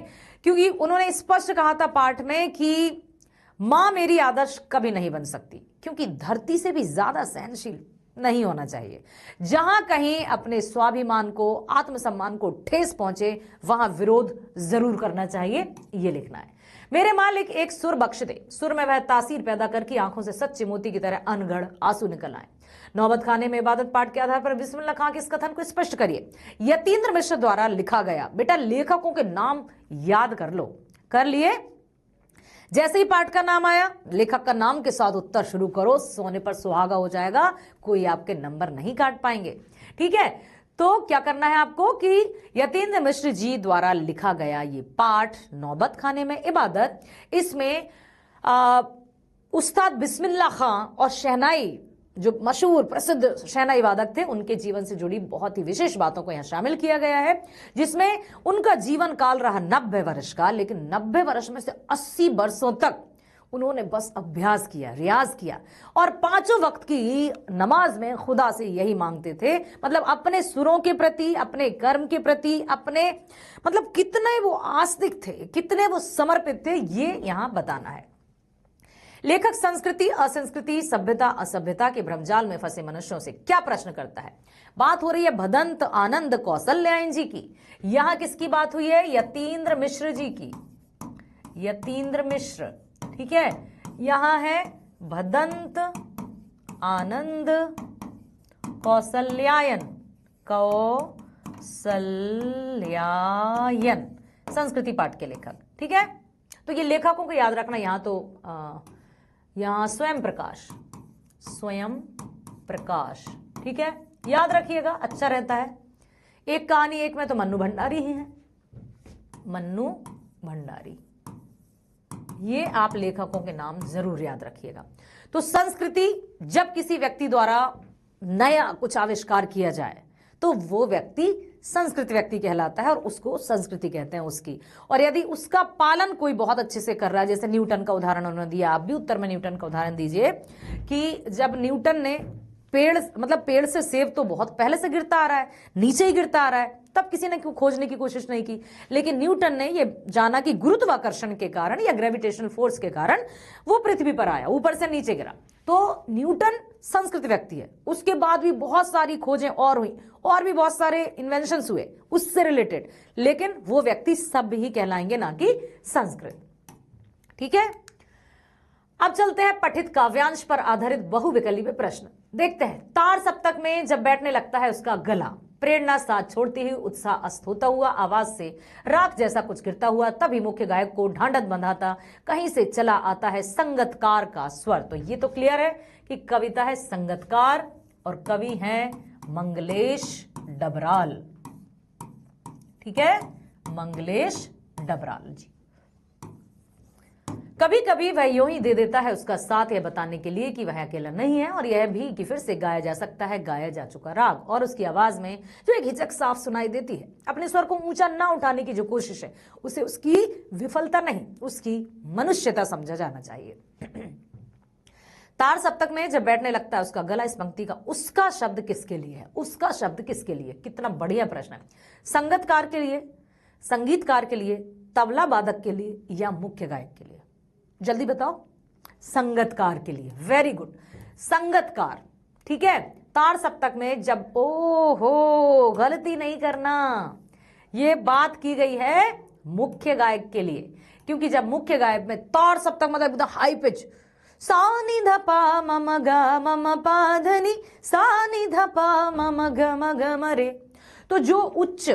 क्योंकि उन्होंने स्पष्ट कहा था पाठ में कि मां मेरी आदर्श कभी नहीं बन सकती, क्योंकि धरती से भी ज्यादा सहनशील नहीं होना चाहिए। जहां कहीं अपने स्वाभिमान को, आत्मसम्मान को ठेस पहुंचे, वहां विरोध जरूर करना चाहिए, ये लिखना है। मेरे मालिक एक सुर बख्श दे, सुर में वह तासीर पैदा करके आंखों से सच्चे मोती की तरह अनगढ़ आंसू निकल आए। नौबत खाने में इबादत पाठ के आधार पर बिस्मिल्लाह खां के इस कथन को स्पष्ट करिए। यतीन्द्र मिश्र द्वारा लिखा गया। बेटा लेखकों के नाम याद कर लो। कर लिए? जैसे ही पाठ का नाम आया, लेखक का नाम के साथ उत्तर शुरू करो, सोने पर सुहागा हो जाएगा, कोई आपके नंबर नहीं काट पाएंगे। ठीक है, तो क्या करना है आपको कि यतीन्द्र मिश्र जी द्वारा लिखा गया ये पाठ नौबत खाने में इबादत, इसमें उस्ताद बिस्मिल्लाह खां और शहनाई, जो मशहूर प्रसिद्ध शहनाई वादक थे, उनके जीवन से जुड़ी बहुत ही विशेष बातों को यहां शामिल किया गया है, जिसमें उनका जीवन काल रहा 90 वर्ष का, लेकिन 90 वर्ष में से 80 वर्षों तक उन्होंने बस अभ्यास किया, रियाज किया, और 5 वक्त की नमाज में खुदा से यही मांगते थे, मतलब अपने सुरों के प्रति, अपने कर्म के प्रति, अपने मतलब कितने वो आस्तिक थे, कितने वो समर्पित थे, ये यहां बताना है। लेखक संस्कृति असंस्कृति, सभ्यता असभ्यता के भ्रमजाल में फंसे मनुष्यों से क्या प्रश्न करता है? बात हो रही है भदंत आनंद कौशल्यायन जी की। यहां किसकी बात हुई है? यतीन्द्र मिश्र जी की। यतीन्द्र मिश्र, ठीक है। यहां है भदंत आनंद कौशल्यायन, कौशल्यायन संस्कृति पाठ के लेखक। ठीक है, तो ये लेखकों को याद रखना। यहां तो यहां स्वयं प्रकाश, स्वयं प्रकाश, ठीक है, याद रखिएगा, अच्छा रहता है। एक कहानी एक में तो मन्नू भंडारी ही है, मन्नू भंडारी, ये आप लेखकों के नाम जरूर याद रखिएगा। तो संस्कृति, जब किसी व्यक्ति द्वारा नया कुछ आविष्कार किया जाए तो वो व्यक्ति संस्कृत व्यक्ति कहलाता है और उसको संस्कृति कहते हैं उसकी। और यदि उसका पालन कोई बहुत अच्छे से कर रहा है, जैसे न्यूटन का उदाहरण उन्होंने दिया, आप भी उत्तर में न्यूटन का उदाहरण दीजिए कि जब न्यूटन ने पेड़ से सेब तो बहुत पहले से गिरता आ रहा है, नीचे ही गिरता आ रहा है, तब किसी ने क्यों खोजने की कोशिश नहीं की, लेकिन न्यूटन ने ये जाना कि गुरुत्वाकर्षण के कारण या ग्रेविटेशनल फोर्स के कारण वो पृथ्वी पर आया, ऊपर से नीचे गिरा। तो न्यूटन संस्कृत व्यक्ति है। उसके बाद भी बहुत सारी खोजें और हुई, और भी बहुत सारे इन्वेंशंस हुए उससे रिलेटेड, लेकिन वो व्यक्ति सब ही कहलाएंगे, ना कि संस्कृत। ठीक है, अब चलते हैं पठित काव्यांश पर आधारित बहुविकल्पीय प्रश्न। देखते हैं। तार सप्तक में जब बैठने लगता है उसका गला, प्रेरणा साथ छोड़ती हुई, उत्साह अस्त होता हुआ, आवाज से राख जैसा कुछ गिरता हुआ, तभी मुख्य गायक को ढांढस बंधाता कहीं से चला आता है संगतकार का स्वर। तो ये तो क्लियर है कि कविता है संगतकार और कवि हैं मंगलेश डबराल। ठीक है, मंगलेश डबराल जी। कभी कभी वह यूं ही दे देता है उसका साथ, यह बताने के लिए कि वह अकेला नहीं है, और यह भी कि फिर से गाया जा सकता है गाया जा चुका राग। और उसकी आवाज में जो एक हिचक साफ सुनाई देती है, अपने स्वर को ऊंचा ना उठाने की जो कोशिश है, उसे उसकी विफलता नहीं, उसकी मनुष्यता समझा जाना चाहिए। तार सप्तक में जब बैठने लगता है उसका गला, इस पंक्ति का उसका शब्द किसके लिए है? उसका शब्द किसके लिए? कितना बढ़िया प्रश्न है। संगतकार के लिए, संगीतकार के लिए, तबला वादक के लिए, या मुख्य गायक के लिए? जल्दी बताओ। संगतकार के लिए। वेरी गुड, संगतकार। ठीक है, तार सप्तक में जब, ओहो गलती नहीं करना, ये बात की गई है मुख्य गायक के लिए, क्योंकि जब मुख्य गायक में तार सप्तक मतलब एकदम हाई पिच, सा नि ध पा मम ग मम पा ध नि, सा नि ध पा मम ग म ग म रे, तो जो उच्च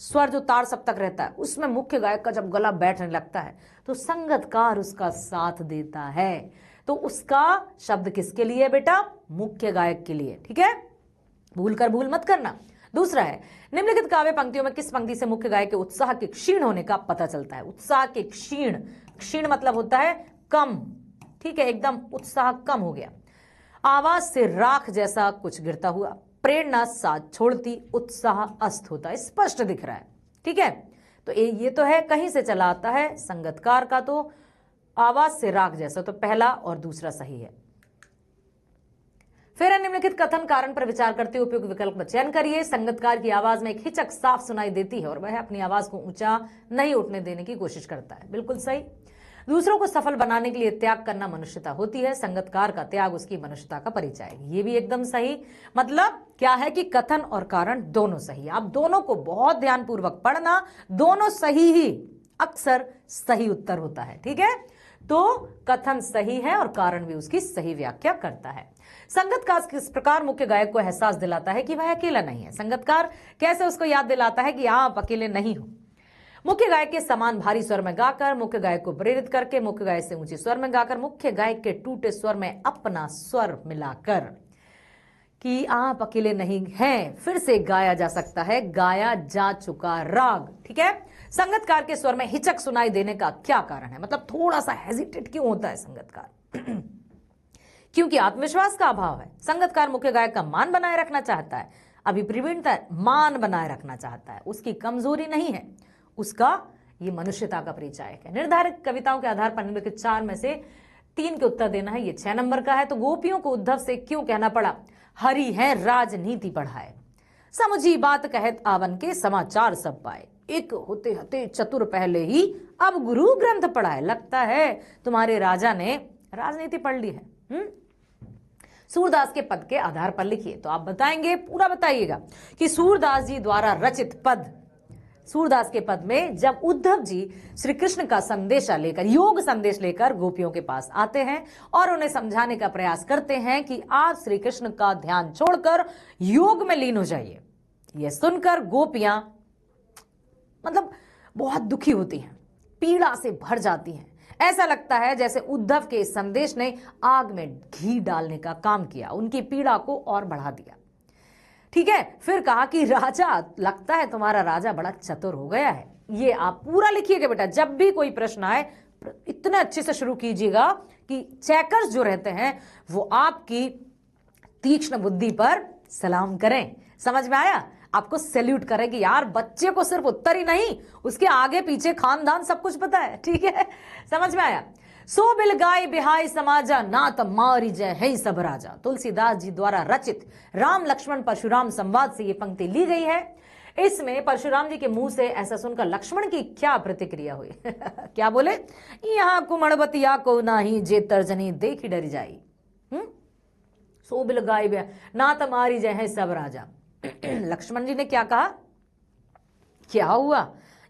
स्वर जो तार सप्तक रहता है उसमें मुख्य गायक का जब गला बैठने लगता है तो संगतकार उसका साथ देता है। तो उसका शब्द किसके लिए बेटा? मुख्य गायक के लिए। ठीक है, भूल मत करना। दूसरा है, निम्नलिखित काव्य पंक्तियों में किस पंक्ति से मुख्य गायक के उत्साह के क्षीण होने का पता चलता है? उत्साह के क्षीण, क्षीण मतलब होता है कम। ठीक है, एकदम उत्साह कम हो गया। आवाज से राख जैसा कुछ गिरता हुआ, प्रेरणा साथ छोड़ती, उत्साह अस्त होता, स्पष्ट दिख रहा है। ठीक है, तो ये तो है कहीं से चला आता है। संगतकार का तो आवाज से राख जैसा, तो पहला और दूसरा सही है। फिर निम्नलिखित कथन कारण पर विचार करते हुए उपयुक्त विकल्प का चयन करिए। संगतकार की आवाज में एक हिचक साफ सुनाई देती है और वह अपनी आवाज को ऊंचा नहीं उठने देने की कोशिश करता है। बिल्कुल सही। दूसरों को सफल बनाने के लिए त्याग करना मनुष्यता होती है, संगतकार का त्याग उसकी मनुष्यता का परिचय है। ये भी एकदम सही। मतलब क्या है कि कथन और कारण दोनों सही। आप दोनों को बहुत ध्यानपूर्वक पढ़ना, दोनों सही ही अक्सर सही उत्तर होता है। ठीक है, तो कथन सही है और कारण भी उसकी सही व्याख्या करता है। संगतकार किस प्रकार मुख्य गायक को एहसास दिलाता है कि वह अकेला नहीं है। संगतकार कैसे उसको याद दिलाता है कि आप अकेले नहीं हो। मुख्य गायक के समान भारी स्वर में गाकर, मुख्य गायक को प्रेरित करके, मुख्य गायक से ऊंचे स्वर में गाकर, मुख्य गायक के टूटे स्वर में अपना स्वर मिलाकर कि आप अकेले नहीं हैं फिर से गाया जा सकता है गाया जा चुका राग। ठीक है, संगतकार के स्वर में हिचक सुनाई देने का क्या कारण है? मतलब थोड़ा सा हेजिटेट क्यों होता है संगतकार? क्योंकि आत्मविश्वास का अभाव है। संगतकार मुख्य गायक का मान बनाए रखना चाहता है, अभिप्रवीणता मान बनाए रखना चाहता है, उसकी कमजोरी नहीं है, उसका ये मनुष्यता का परिचायक है। निर्धारित कविताओं के आधार पर निम्नलिखित 4 में से 3 के उत्तर देना है। ये 6 नंबर का है। तो गोपियों को उद्धव से क्यों कहना पड़ा हरि है राजनीति पढ़ाए, समुझी बात कहत आवन के समाचार सब पाए, एक होते हते चतुर पहले ही अब गुरु ग्रंथ पढ़ाए। लगता है तुम्हारे राजा ने राजनीति पढ़ ली है। सूरदास के पद के आधार पर लिखिए। तो आप बताएंगे, पूरा बताइएगा कि सूरदास जी द्वारा रचित पद, सूरदास के पद में जब उद्धव जी श्री कृष्ण का संदेशा लेकर, योग संदेश लेकर गोपियों के पास आते हैं और उन्हें समझाने का प्रयास करते हैं कि आप श्री कृष्ण का ध्यान छोड़कर योग में लीन हो जाइए, यह सुनकर गोपियां मतलब बहुत दुखी होती हैं, पीड़ा से भर जाती हैं। ऐसा लगता है जैसे उद्धव के संदेश ने आग में घी डालने का काम किया, उनकी पीड़ा को और बढ़ा दिया। ठीक है, फिर कहा कि राजा, लगता है तुम्हारा राजा बड़ा चतुर हो गया है। ये आप पूरा लिखिएगा बेटा, जब भी कोई प्रश्न आए इतने अच्छे से शुरू कीजिएगा कि चेकर्स जो रहते हैं वो आपकी तीक्ष्ण बुद्धि पर सलाम करें। समझ में आया? आपको सैल्यूट करेगी यार, बच्चे को सिर्फ उत्तर ही नहीं, उसके आगे पीछे खानदान सब कुछ पता है। ठीक है, समझ में आया? सो बिल गाय बिहाई समाजा, नात मारी जय है सब राजा। तुलसीदास जी द्वारा रचित राम लक्ष्मण परशुराम संवाद से ये पंक्ति ली गई है। इसमें परशुराम जी के मुंह से ऐसा सुनकर लक्ष्मण की क्या प्रतिक्रिया हुई? क्या बोले? यहाँ कुमड़बतिया को नाही जे तर्जनी देखी डरी जाई। सो बिल गाय बिहाई नात मारी जय है सब राजा। लक्ष्मण जी ने क्या कहा? क्या हुआ?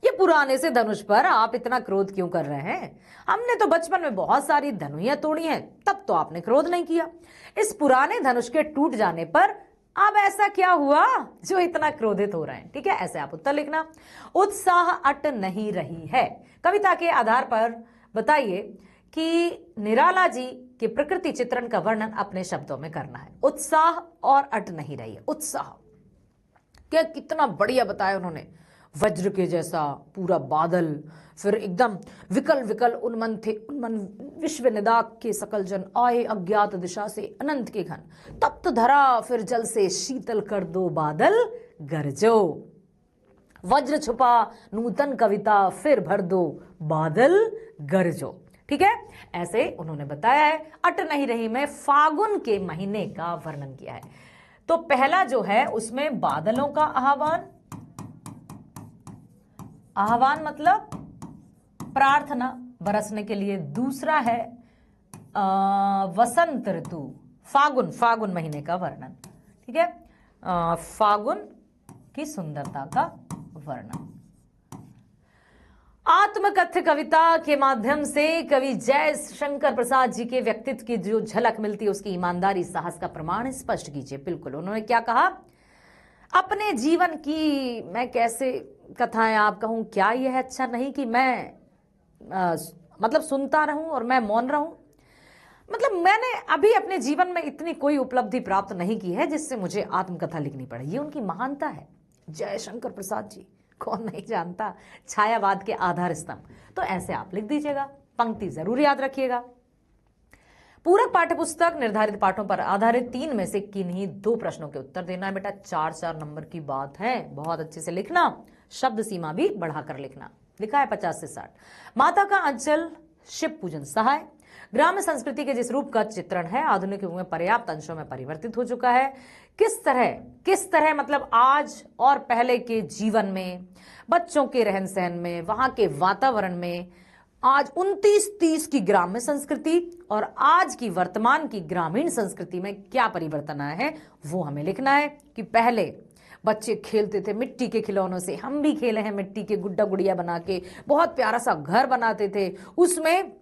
ये पुराने से धनुष पर आप इतना क्रोध क्यों कर रहे हैं? हमने तो बचपन में बहुत सारी धनुइयां तोड़ी हैं, तब तो आपने क्रोध नहीं किया। इस पुराने धनुष के टूट जाने पर अब ऐसा क्या हुआ जो इतना क्रोधित हो रहे हैं? ठीक है, ऐसे आप उत्तर लिखना। उत्साह अट नहीं रही है। कविता के आधार पर बताइए कि निराला जी के प्रकृति चित्रण का वर्णन अपने शब्दों में करना है। उत्साह और अट नहीं रही है। उत्साह क्या, कितना बढ़िया बताया उन्होंने। वज्र के जैसा पूरा बादल, फिर एकदम विकल विकल उन्मन थे, उन्मन विश्व निदाक के सकल जन आए अज्ञात दिशा से अनंत के घन, तप्त धरा फिर जल से शीतल कर दो बादल गरजो। वज्र छुपा नूतन कविता फिर भर दो बादल गरजो। ठीक है, ऐसे उन्होंने बताया है। अट नहीं रही में फागुन के महीने का वर्णन किया है। तो पहला जो है उसमें बादलों का आह्वान, आह्वान मतलब प्रार्थना बरसने के लिए। दूसरा है वसंत ऋतु, फागुन, फागुन महीने का वर्णन। ठीक है, फागुन की सुंदरता का वर्णन। आत्मकथ्य कविता के माध्यम से कवि जय शंकर प्रसाद जी के व्यक्तित्व की जो झलक मिलती है उसकी ईमानदारी, साहस का प्रमाण स्पष्ट कीजिए। बिल्कुल, उन्होंने क्या कहा? अपने जीवन की मैं कैसे कथाएं आप कहूं, क्या यह अच्छा नहीं कि मैं मतलब सुनता रहूं और मैं मौन रहूं? मतलब मैंने अभी अपने जीवन में इतनी कोई उपलब्धि प्राप्त नहीं की है जिससे मुझे आत्मकथा लिखनी पड़े। ये उनकी महानता है। जय शंकर प्रसाद जी, कौन नहीं जानता, छायावाद के आधार स्तंभ। तो ऐसे आप लिख दीजिएगा, पंक्ति जरूर याद रखिएगा। पूरक पाठ्यपुस्तक निर्धारित पाठों पर आधारित 3 में से किन्हीं 2 प्रश्नों के उत्तर देना है बेटा। 4-4 नंबर की बात है, बहुत अच्छे से लिखना, शब्द सीमा भी बढ़ाकर लिखना। लिखा है 50 से 60। माता का अंचल, शिव पूजन सहाय, ग्राम्य संस्कृति के जिस रूप का चित्रण है आधुनिक युग में पर्याप्त अंशों में परिवर्तित हो चुका है। किस तरह मतलब आज और पहले के जीवन में, बच्चों के रहन सहन में, वहां के वातावरण में आज 29-30 की ग्राम्य संस्कृति और आज की वर्तमान की ग्रामीण संस्कृति में क्या परिवर्तन आया है वो हमें लिखना है। कि पहले बच्चे खेलते थे मिट्टी के खिलौनों से, हम भी खेले हैं मिट्टी के गुड्डा गुड़िया बना के, बहुत प्यारा सा घर बनाते थे, उसमें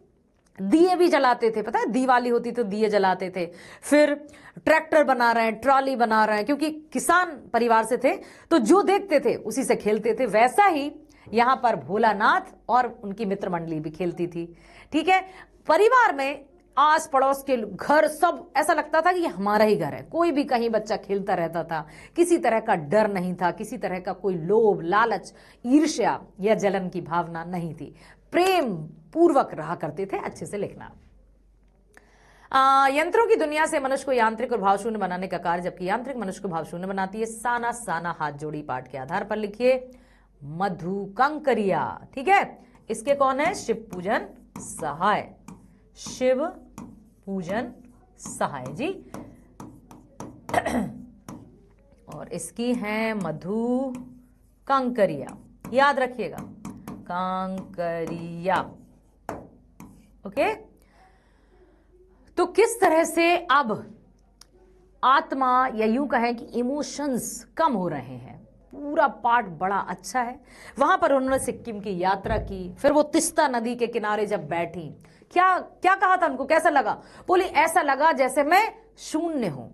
दिए भी जलाते थे, पता है दिवाली होती तो दिए जलाते थे। फिर ट्रैक्टर बना रहे हैं, ट्रॉली बना रहे हैं, क्योंकि किसान परिवार से थे तो जो देखते थे उसी से खेलते थे। वैसा ही यहां पर भोलानाथ और उनकी मित्र मंडली भी खेलती थी। ठीक है, परिवार में आस पड़ोस के घर सब ऐसा लगता था कि ये हमारा ही घर है, कोई भी कहीं बच्चा खेलता रहता था, किसी तरह का डर नहीं था, किसी तरह का कोई लोभ लालच ईर्ष्या या जलन की भावना नहीं थी, प्रेम पूर्वक रहा करते थे। अच्छे से लिखना। यंत्रों की दुनिया से मनुष्य को यांत्रिक और भावशून्य बनाने का कार्य, जबकि यांत्रिक मनुष्य को भावशून्य बनाती है। साना साना हाथ जोड़ी पाठ के आधार पर लिखिए मधु कंकरिया। ठीक है, इसके कौन है? शिव पूजन सहाय, शिव पूजन सहाय जी। और इसकी है मधु कंकरिया, याद रखिएगा कांकरिया। ओके, तो किस तरह से अब आत्मा या यूं कहें कि इमोशंस कम हो रहे हैं। पूरा पाठ बड़ा अच्छा है। वहां पर उन्होंने सिक्किम की यात्रा की, फिर वो तिस्ता नदी के किनारे जब बैठी, क्या क्या कहा था उनको, कैसा लगा? बोली ऐसा लगा जैसे मैं शून्य हूं,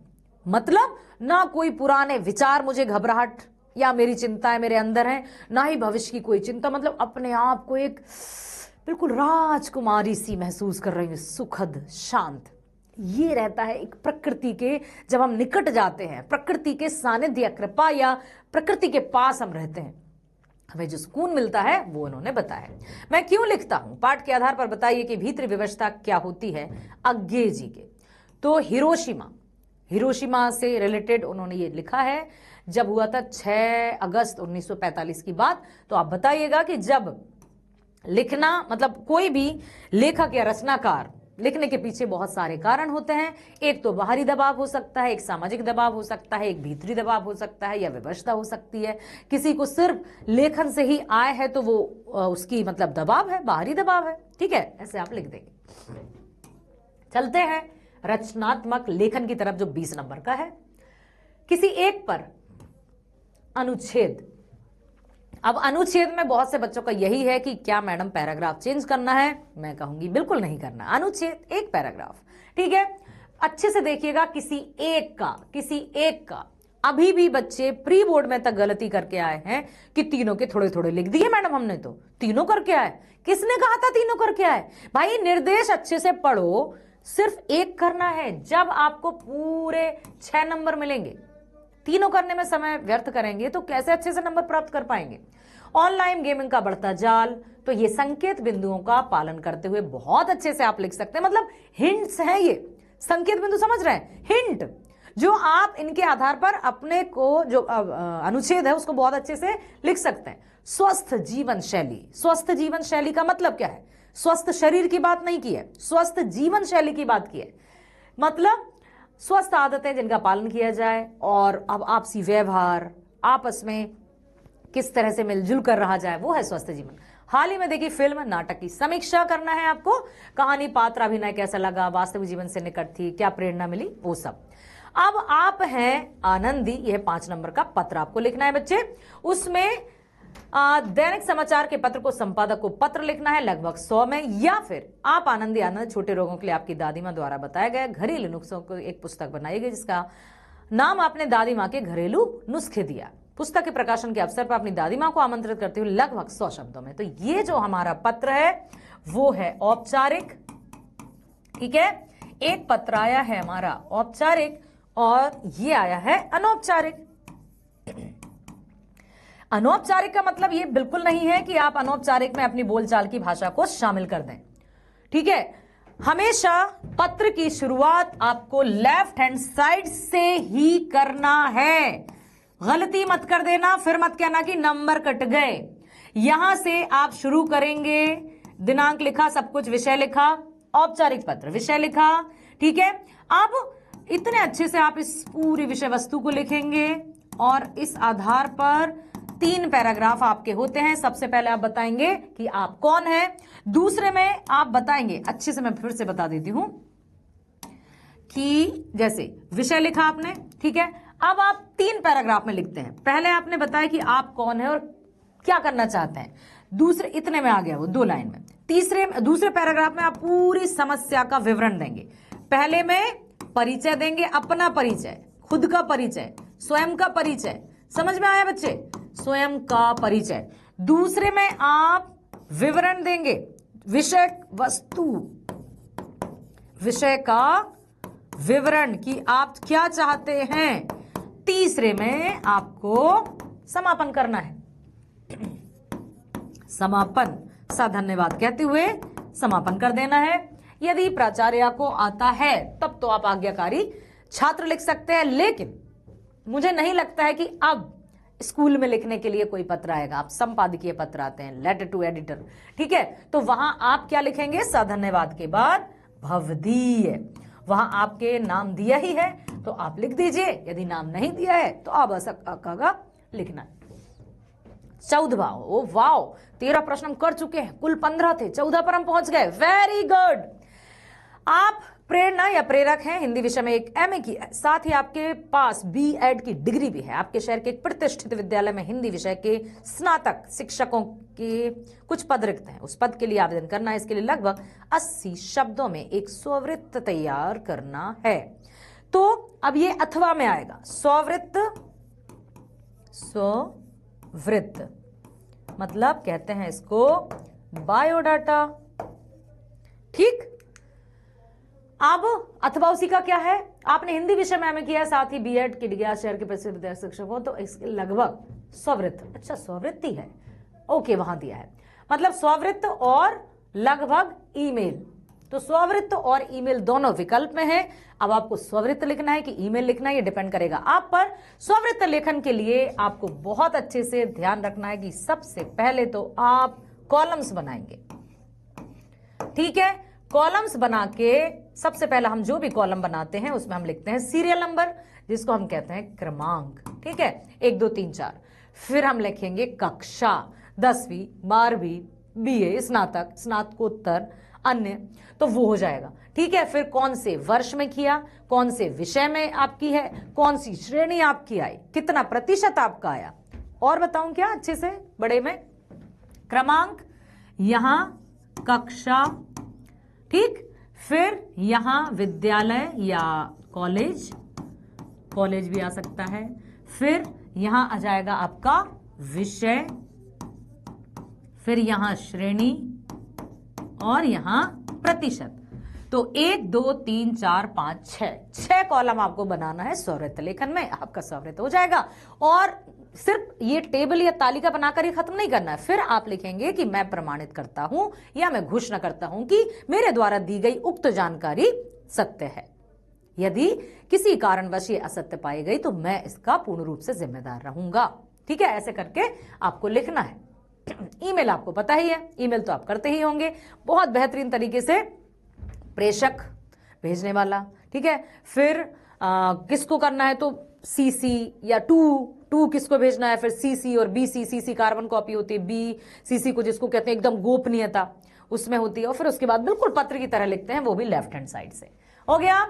मतलब ना कोई पुराने विचार मुझे घबराहट या मेरी चिंताएं मेरे अंदर हैं, ना ही भविष्य की कोई चिंता, मतलब अपने आप को एक बिल्कुल राजकुमारी सी महसूस कर रही हूं, सुखद शांत। ये रहता है एक प्रकृति के, जब हम निकट जाते हैं प्रकृति के सानिध्य कृपा या प्रकृति के पास हम रहते हैं, हमें जो सुकून मिलता है वो उन्होंने बताया। मैं क्यों लिखता हूं, पाठ के आधार पर बताइए कि भीतरी व्यवस्था क्या होती है अज्ञे जी के। तो हिरोशिमा से रिलेटेड उन्होंने ये लिखा है, जब हुआ था 6 अगस्त 1945 की बात। तो आप बताइएगा कि जब लिखना, मतलब कोई भी लेखक या रचनाकार लिखने के पीछे बहुत सारे कारण होते हैं। एक तो बाहरी दबाव हो सकता है, एक सामाजिक दबाव हो सकता है, एक भीतरी दबाव हो सकता है, या व्यवस्था हो सकती है। किसी को सिर्फ लेखन से ही आय है तो वो उसकी मतलब दबाव है, बाहरी दबाव है। ठीक है, ऐसे आप लिख देंगे। चलते हैं रचनात्मक लेखन की तरफ, जो 20 नंबर का है। किसी एक पर अनुच्छेद। अब अनुच्छेद में बहुत से बच्चों का यही है कि क्या मैडम पैराग्राफ चेंज करना है? मैं कहूंगी बिल्कुल नहीं करना। अनुच्छेद एक पैराग्राफ। ठीक है, अच्छे से देखिएगा। किसी एक का अभी भी बच्चे प्री बोर्ड में तक गलती करके आए हैं कि तीनों के थोड़े थोड़े लिख दिए मैडम हमने, तो तीनों करके आए। किसने कहा था तीनों करके आए? भाई निर्देश अच्छे से पढ़ो, सिर्फ एक करना है। जब आपको पूरे 6 नंबर मिलेंगे, तीनों करने में समय व्यर्थ करेंगे तो कैसे अच्छे से नंबर प्राप्त कर पाएंगे? ऑनलाइन गेमिंग का बढ़ता जाल, तो ये संकेत बिंदुओं का पालन करते हुए बहुत अच्छे से आप लिख सकते हैं। मतलब हिंट्स हैं, ये संकेत बिंदु समझ रहे हैं, हिंट जो आप इनके आधार पर अपने को जो अनुच्छेद है उसको बहुत अच्छे से लिख सकते हैं। स्वस्थ जीवन शैली। स्वस्थ जीवन शैली का मतलब क्या है? स्वस्थ शरीर की बात नहीं की है, स्वस्थ जीवन शैली की बात की है। मतलब स्वस्थ आदतें जिनका पालन किया जाए, और अब आपसी व्यवहार, आपस में किस तरह से मिलजुल कर रहा जाए, वो है स्वस्थ जीवन। हाल ही में देखी फिल्म नाटक की समीक्षा करना है आपको। कहानी, पात्र, अभिनय कैसा लगा, वास्तविक जीवन से निकट थी, क्या प्रेरणा मिली, वो सब। अब आप हैं आनंदी, यह 5 नंबर का पत्र आपको लिखना है बच्चे। उसमें दैनिक समाचार के पत्र को संपादक को पत्र लिखना है लगभग 100 में, या फिर आप आनंदी आनंद छोटे रोगों के लिए आपकी दादी माँ द्वारा बताया गया घरेलू नुस्खों को एक पुस्तक बनाई गई, जिसका नाम आपने दादी माँ के घरेलू नुस्खे दिया। पुस्तक के प्रकाशन के अवसर पर अपनी दादी माँ को आमंत्रित करते हुए लगभग 100 शब्दों में। तो ये जो हमारा पत्र है वो है औपचारिक। ठीक है, एक पत्र आया है हमारा औपचारिक और ये आया है अनौपचारिक। अनौपचारिक का मतलब ये बिल्कुल नहीं है कि आप अनौपचारिक में अपनी बोलचाल की भाषा को शामिल कर दें। ठीक है, हमेशा पत्र की शुरुआत आपको लेफ्ट हैंड साइड से ही करना है। गलती मत कर देना, फिर मत कहना कि नंबर कट गए। यहां से आप शुरू करेंगे, दिनांक लिखा, सब कुछ, विषय लिखा, औपचारिक पत्र, विषय लिखा। ठीक है, अब इतने अच्छे से आप इस पूरी विषय वस्तु को लिखेंगे और इस आधार पर 3 पैराग्राफ आपके होते हैं। सबसे पहले आप बताएंगे कि आप कौन हैं, दूसरे में आप बताएंगे, अच्छे से मैं फिर से बता देती हूं कि जैसे विषय लिखा आपने, ठीक है, अब आप 3 पैराग्राफ में लिखते हैं। पहले आपने बताया कि आप कौन है और क्या करना चाहते हैं, दूसरे इतने में आ गया वो 2 लाइन में। दूसरे पैराग्राफ में आप पूरी समस्या का विवरण देंगे। पहले में परिचय देंगे, अपना परिचय, खुद का परिचय, स्वयं का परिचय, समझ में आया बच्चे, स्वयं का परिचय। दूसरे में आप विवरण देंगे, विषय वस्तु, विषय का विवरण कि आप क्या चाहते हैं। तीसरे में आपको समापन करना है, समापन सा धन्यवाद कहते हुए समापन कर देना है। यदि प्राचार्य को आता है तब तो आप आज्ञाकारी छात्र लिख सकते हैं, लेकिन मुझे नहीं लगता है कि अब स्कूल में लिखने के लिए कोई पत्र आएगा। आप संपादकीय पत्र आते हैं, लेटर टू एडिटर, ठीक है, तो वहां आप क्या लिखेंगे, सधन्यवाद के बाद भवदीय, वहां आपके नाम दिया ही है तो आप लिख दीजिए। यदि नाम नहीं दिया है तो आप का लिखना है। 14वां, ओ वाओ, 13 प्रश्न हम कर चुके हैं, कुल 15 थे, 14 पर हम पहुंच गए, वेरी गुड। आप प्रेरणा या प्रेरक हैं, हिंदी विषय में एक MA की है, साथ ही आपके पास B.Ed की डिग्री भी है। आपके शहर के एक प्रतिष्ठित विद्यालय में हिंदी विषय के स्नातक शिक्षकों के कुछ पद रिक्त हैं, उस पद के लिए आवेदन करना है। इसके लिए लगभग 80 शब्दों में एक स्ववृत्त तैयार करना है। तो अब ये अथवा में आएगा, स्ववृत्त, स्ववृत्त मतलब कहते हैं इसको बायोडाटा, ठीक। अब अथवा उसी का क्या है, आपने हिंदी विषय में MA किया है, साथ ही B.Ed की डिग्री शहर के प्रसिद्ध विद्यालय शिक्षकों, तो इसके लगभग स्ववृत्त, अच्छा स्ववृत्ति है, ओके, वहां दिया है, मतलब स्ववृत्त और लगभग ईमेल। तो स्ववृत्त और ईमेल दोनों विकल्प में है। अब आपको स्ववृत्त लिखना है कि ईमेल लिखना है, ये डिपेंड करेगा आप पर। स्ववृत्त लेखन के लिए आपको बहुत अच्छे से ध्यान रखना है कि सबसे पहले तो आप कॉलम्स बनाएंगे, ठीक है। कॉलम्स बना के सबसे पहले हम जो भी कॉलम बनाते हैं उसमें हम लिखते हैं सीरियल नंबर, जिसको हम कहते हैं क्रमांक, ठीक है, 1 2 3 4। फिर हम लिखेंगे कक्षा, 10वीं 12वीं BA, स्नातक, स्नातकोत्तर, अन्य, तो वो हो जाएगा, ठीक है। फिर कौन से वर्ष में किया, कौन से विषय में आपकी है, कौन सी श्रेणी आपकी आई, कितना प्रतिशत आपका आया, और बताऊं क्या अच्छे से बड़े में, क्रमांक, यहां कक्षा, ठीक। फिर यहां विद्यालय या कॉलेज, कॉलेज भी आ सकता है। फिर यहां आ जाएगा आपका विषय, फिर यहां श्रेणी और यहां प्रतिशत। तो 1 2 3 4 5 6 कॉलम आपको बनाना है स्ववृत्त लेखन में, आपका स्ववृत्त हो जाएगा। और सिर्फ ये टेबल या तालिका बनाकर ही खत्म नहीं करना है, फिर आप लिखेंगे कि मैं प्रमाणित करता हूं या मैं घोषणा करता हूं कि मेरे द्वारा दी गई उक्त जानकारी सत्य है। यदि किसी कारणवश ये असत्य पाई गई तो मैं इसका पूर्ण रूप से जिम्मेदार रहूंगा, ठीक है। ऐसे करके आपको लिखना है। ईमेल आपको पता ही है, ईमेल तो आप करते ही होंगे, बहुत बेहतरीन तरीके से, प्रेषक, भेजने वाला, ठीक है। फिर किसको करना है तो CC या टू किसको भेजना है, फिर CC और BC, CC कार्बन कॉपी होती है, BCC को जिसको कहते हैं एकदम गोपनीयता उसमें होती है, और फिर उसके बाद बिल्कुल पत्र की तरह लिखते हैं, वो भी लेफ्ट हैंड साइड से। हो गया।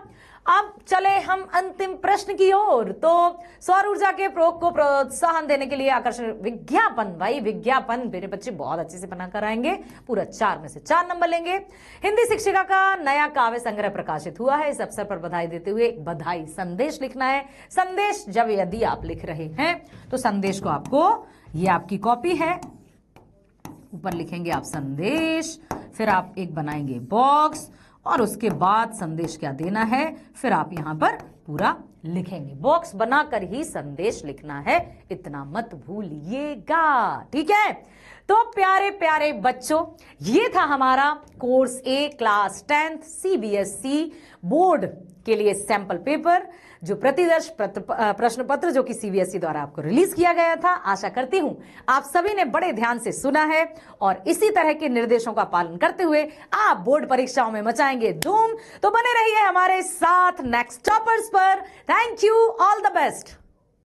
अब चले हम अंतिम प्रश्न की ओर। तो सौर ऊर्जा के प्रयोग को प्रोत्साहन देने के लिए आकर्षण विज्ञापन, भाई विज्ञापन मेरे बच्चे बहुत अच्छे से बनाकर आएंगे, पूरा 4 में से 4 नंबर लेंगे। हिंदी शिक्षिका का नया काव्य संग्रह प्रकाशित हुआ है, इस अवसर पर बधाई देते हुए बधाई संदेश लिखना है। संदेश जब यदि आप लिख रहे हैं तो संदेश को आपको, ये आपकी कॉपी है, ऊपर लिखेंगे आप संदेश, फिर आप एक बनाएंगे बॉक्स, और उसके बाद संदेश क्या देना है फिर आप यहां पर पूरा लिखेंगे। बॉक्स बनाकर ही संदेश लिखना है, इतना मत भूलिएगा, ठीक है। तो प्यारे प्यारे बच्चों, ये था हमारा course A class 10th CBSE board के लिए सैंपल पेपर, जो प्रतिवर्ष प्रश्न पत्र जो कि CBSE द्वारा आपको रिलीज किया गया था। आशा करती हूं आप सभी ने बड़े ध्यान से सुना है और इसी तरह के निर्देशों का पालन करते हुए आप बोर्ड परीक्षाओं में मचाएंगे धूम। तो बने रहिए हमारे साथ नेक्स्ट टॉपर्स पर। Thank you, all the best.